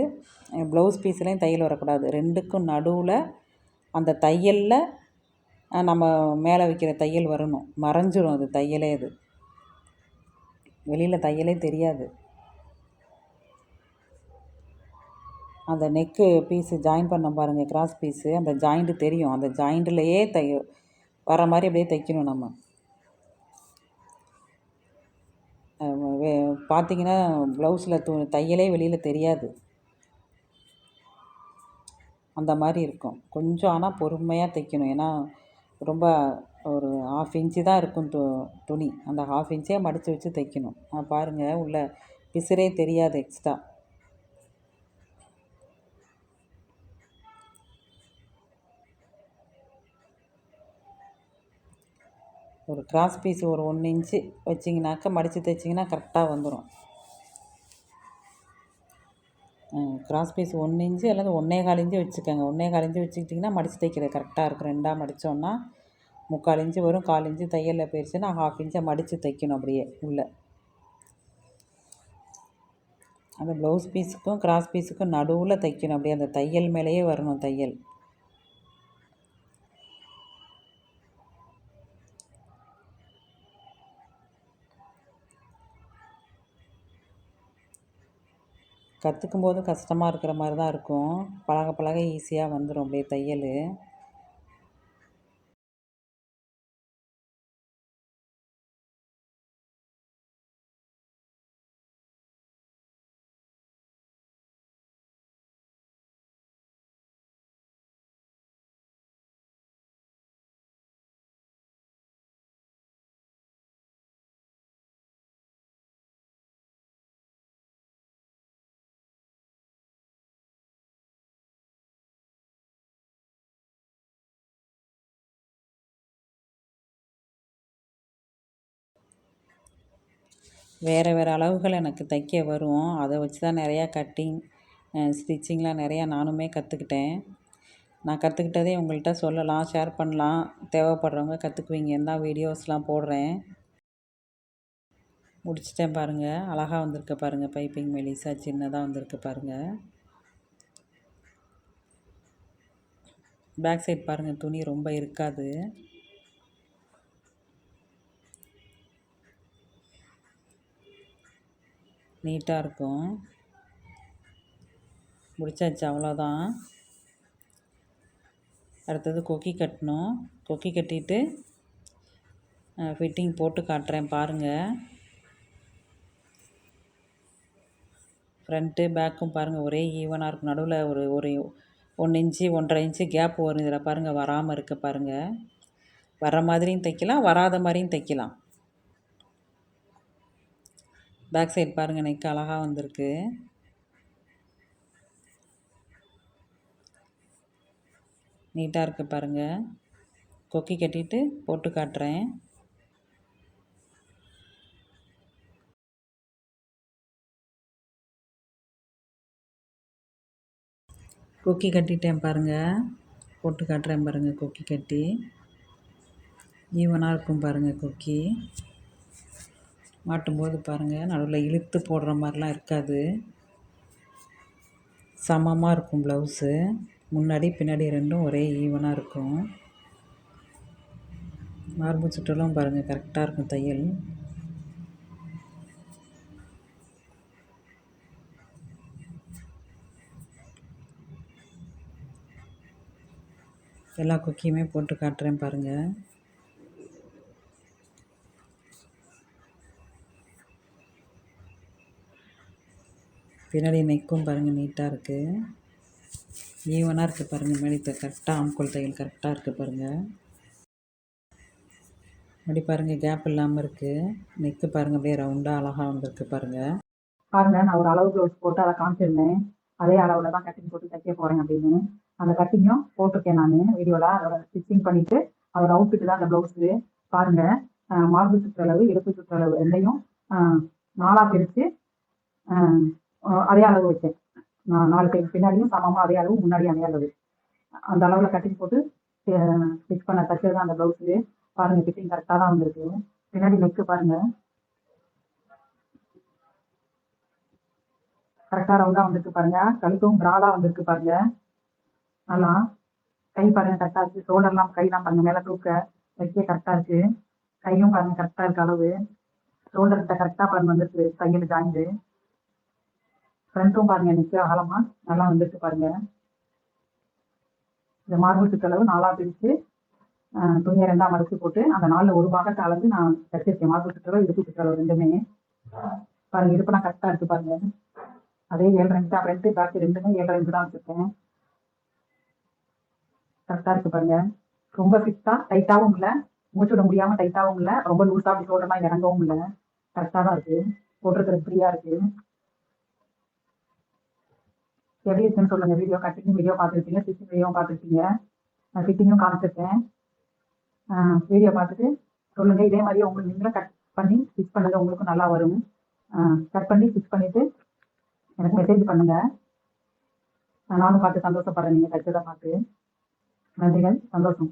ப்ளவுஸ் பீஸ்லேயும் தையல் வரக்கூடாது. 2க்கும் நடுவில் அந்த தையலில் நம்ம மேலே வைக்கிற தையல் வரணும். மறைஞ்சிரும் அது தையலே. அது வெளியில் தையலே தெரியாது. அந்த நெக்கு பீஸு ஜாயின் பண்ண பாருங்கள். கிராஸ் பீஸு அந்த ஜாயிண்ட்டு தெரியும். அந்த ஜாயிண்ட்லேயே வர மாதிரி அப்படியே தைக்கணும் நம்ம. பார்த்திங்கன்னா ப்ளவுஸில் தையலே வெளியில் தெரியாது. அந்த மாதிரி இருக்கும். கொஞ்சம் ஆனால் பொறுமையாக தைக்கணும். ஏன்னா ரொம்ப ஒரு 1/2 இன்ச்சு தான் இருக்கும் துணி. அந்த 1/2 இன்ச்சே மடித்து வச்சு தைக்கணும். பாருங்கள், உள்ள பிசுறே தெரியாது எக்ஸ்ட்ரா. ஒரு கிராஸ் பீஸ் ஒரு 1 இன்ச்சு வச்சிங்கனாக்கா மடித்து தைச்சிங்கன்னா கரெக்டாக வந்துடும். கிராஸ் பீஸ் 1 இன்ச்சு அல்லது 1.25 இன்ச்சு வச்சுக்கோங்க. 1.25 இன்ச்சு வச்சுக்கிட்டிங்கன்னா மடித்து தைக்கிறது கரெக்டாக இருக்கும். 2ஆக மடித்தோன்னா 3/4 இன்ச்சு வரும். 1/4 இன்ச்சு தையலில் போயிடுச்சுன்னா 1/2 இன்ச்சை மடித்து தைக்கணும் அப்படியே உள்ளே. அந்த ப்ளவுஸ் பீஸுக்கும் கிராஸ் பீஸுக்கும் நடுவில் தைக்கணும். அப்படியே அந்த தையல் மேலேயே வரணும் தையல். கற்றுக்கும் போது கஷ்டமாக இருக்கிற மாதிரி தான் இருக்கும். பழக பழக ஈஸியாக வந்துடும் அப்படியே தையல். வேறு வேறு அளவுகள் எனக்கு தைக்க வரும். அதை வச்சு தான் நிறையா கட்டிங் ஸ்டிச்சிங்லாம் நிறையா நானுமே கற்றுக்கிட்டேன். நான் கற்றுக்கிட்டதே உங்கள்கிட்ட சொல்லலாம், ஷேர் பண்ணலாம். தேவைப்படுறவங்க கற்றுக்குவீங்கன்னு தான் வீடியோஸ்லாம் போடுறேன். முடிச்சிட்டேன் பாருங்கள். அழகாக வந்திருக்கு பாருங்கள். பைப்பிங் மெலிசாக சின்னதாக வந்திருக்கு பாருங்கள். பேக் சைட் பாருங்கள், துணி ரொம்ப இருக்காது. நீட்டாக இருக்கும். முடிச்சாச்சு, அவ்வளோதான். அடுத்தது கொக்கி கட்டணும். கொக்கி கட்டிட்டு ஃபிட்டிங் போட்டு காட்டுறேன் பாருங்கள். ஃப்ரண்ட்டு பேக்கும் பாருங்கள் ஒரே ஈவனாக இருக்கும். நடுவில் ஒரு ஒரு 1 இன்ச்சு 1.5 இன்ச்சு கேப் வரும். இதில் பாருங்கள் வராமல் இருக்க பாருங்கள். வர மாதிரியும் தைக்கலாம், வராத மாதிரியும் தைக்கலாம். பேக் சைடு பாருங்கள் நெக் அழகாக வந்திருக்கு. நீட்டாக இருக்குது பாருங்கள். கொக்கி கட்டிட்டு போட்டு காட்டுறேன். கொக்கி கட்டிட்டேன் பாருங்கள். போட்டு காட்டுறேன் பாருங்கள். கொக்கி கட்டி ஈவனாக இருக்கும் பாருங்கள். கொக்கி மாட்டும்போது பாருங்கள் நடுவில் இழுத்து போடுற மாதிரிலாம் இருக்காது. சமமாக இருக்கும் ப்ளவுஸு. முன்னாடி பின்னாடி ரெண்டும் ஒரே ஈவனாக இருக்கும். மார்பு சுற்றலும் பாருங்கள் கரெக்டாக இருக்கும் தையல். எல்லா கொக்கியுமே போட்டு காட்டுறேன் பாருங்கள். பின்னாடி நெக்கும் பாருங்கள் நீட்டாக இருக்குது. ஈவனாக இருக்குது பாருங்கள். முன்னாடி கரெக்டாக ஆம்கோல் தையல் கரெக்டாக இருக்குது பாருங்கள். அப்படி பாருங்கள் கேப் இல்லாமல் இருக்குது. நெக்கு பாருங்கள் அப்படியே ரவுண்டாக அழகாக வந்திருக்கு பாருங்கள். பாருங்கள், நான் ஒரு அளவு ப்ளவுஸ் போட்டு அதை காமிச்சிருந்தேன். அதே அளவில் தான் கட்டிங் போட்டு தைக்க போகிறேன் அப்படின்னு. அந்த கட்டிங்கும் போட்டிருக்கேன் நான் வீடியோவில். அதோட ஸ்டிச்சிங் பண்ணிவிட்டு அதோட அவுட்ஃபிட் தான் அந்த ப்ளவுஸு. பாருங்கள், மார்பு சுற்றளவு இடுப்பு சுற்றளவு ரெண்டையும் 4ஆக பிரித்து அதே அளவு வச்சேன். 4 பேர் பின்னாடியும் சமமாக அதே அளவு, முன்னாடியும் அதே அளவு. அந்த அளவில் கட்டிங் போட்டு ஸ்டிச் பண்ண தைச்சது தான் அந்த ப்ளவுஸு. பாருங்கள் ஃபிட்டிங் கரெக்டாக தான் வந்திருக்கு. பின்னாடி நெக்கு பாருங்கள் கரெக்டாக ரவுண்டாக வந்திருக்கு பாருங்கள். கழுத்தும் ப்ராடாக வந்திருக்கு பாருங்கள். நல்லா கை பாருங்கள் கரெக்டாக இருக்குது. ஷோல்டர்லாம் கைலாம் பாருங்கள் மேலே தூக்க வைக்க கரெக்டாக இருக்குது. கையும் பாருங்கள் கரெக்டாக இருக்குது அளவு. ஷோல்டர்கிட்ட கரெக்டாக பாருங்கள் வந்துருக்கு தையல் ஜாயிண்டு. ஃப்ரண்ட்டும் பாருங்கள் நெக்கு அகலமாக நல்லா வந்துருக்கு பாருங்கள். இந்த மார்பு சுற்றளவு 4ஆக பிரித்து துணியை 2ஆக மடித்து போட்டு அந்த 4ல் ஒரு பாகத்தை அளந்து நான் தைச்சிருக்கேன். மார்பு சுற்றளவு இடுப்பு சுற்றளவு ரெண்டுமே பாருங்கள். இடுப்புலாம் கரெக்டாக இருக்குது பாருங்கள். அதே 7.5 இன்ச்சு தான். ஃப்ரண்ட்டு பேக்கு ரெண்டுமே 7.5 இன்ச்சு தான் வச்சுருக்கேன். கரெக்டாக இருக்குது பாருங்கள். ரொம்ப ஃபிட்டாக டைட்டாகவும் இல்லை, மூச்சு விட முடியாமல் டைட்டாகவும் இல்லை, ரொம்ப லூஸாக அப்படி ஷோல்டர்லாம் இறங்கவும் இல்லை. கரெக்டாக தான் இருக்குது. போட்டிருக்கிறது ஃப்ரீயாக இருக்குது. எப்படி இருக்குன்னு சொல்லுங்கள். வீடியோ கட்டிங் வீடியோ பார்த்துருப்பீங்க, ஸ்டிச்சிங் வீடியோவும் பார்த்துருப்பீங்க, ஃபிட்டிங்கும் காமிச்சிருக்கேன். வீடியோ பார்த்துட்டு சொல்லுங்கள். இதே மாதிரியே உங்களுக்கு நீங்களும் கட் பண்ணி ஸ்டிச் பண்ணுங்கள். உங்களுக்கும் நல்லா வரும். கட் பண்ணி ஸ்டிச் பண்ணிவிட்டு எனக்கு மெசேஜ் பண்ணுங்கள். நானும் பார்த்து சந்தோஷப்படுறேன் நீங்கள் தைச்சதை பார்த்து. நன்றிகள், சந்தோஷம்.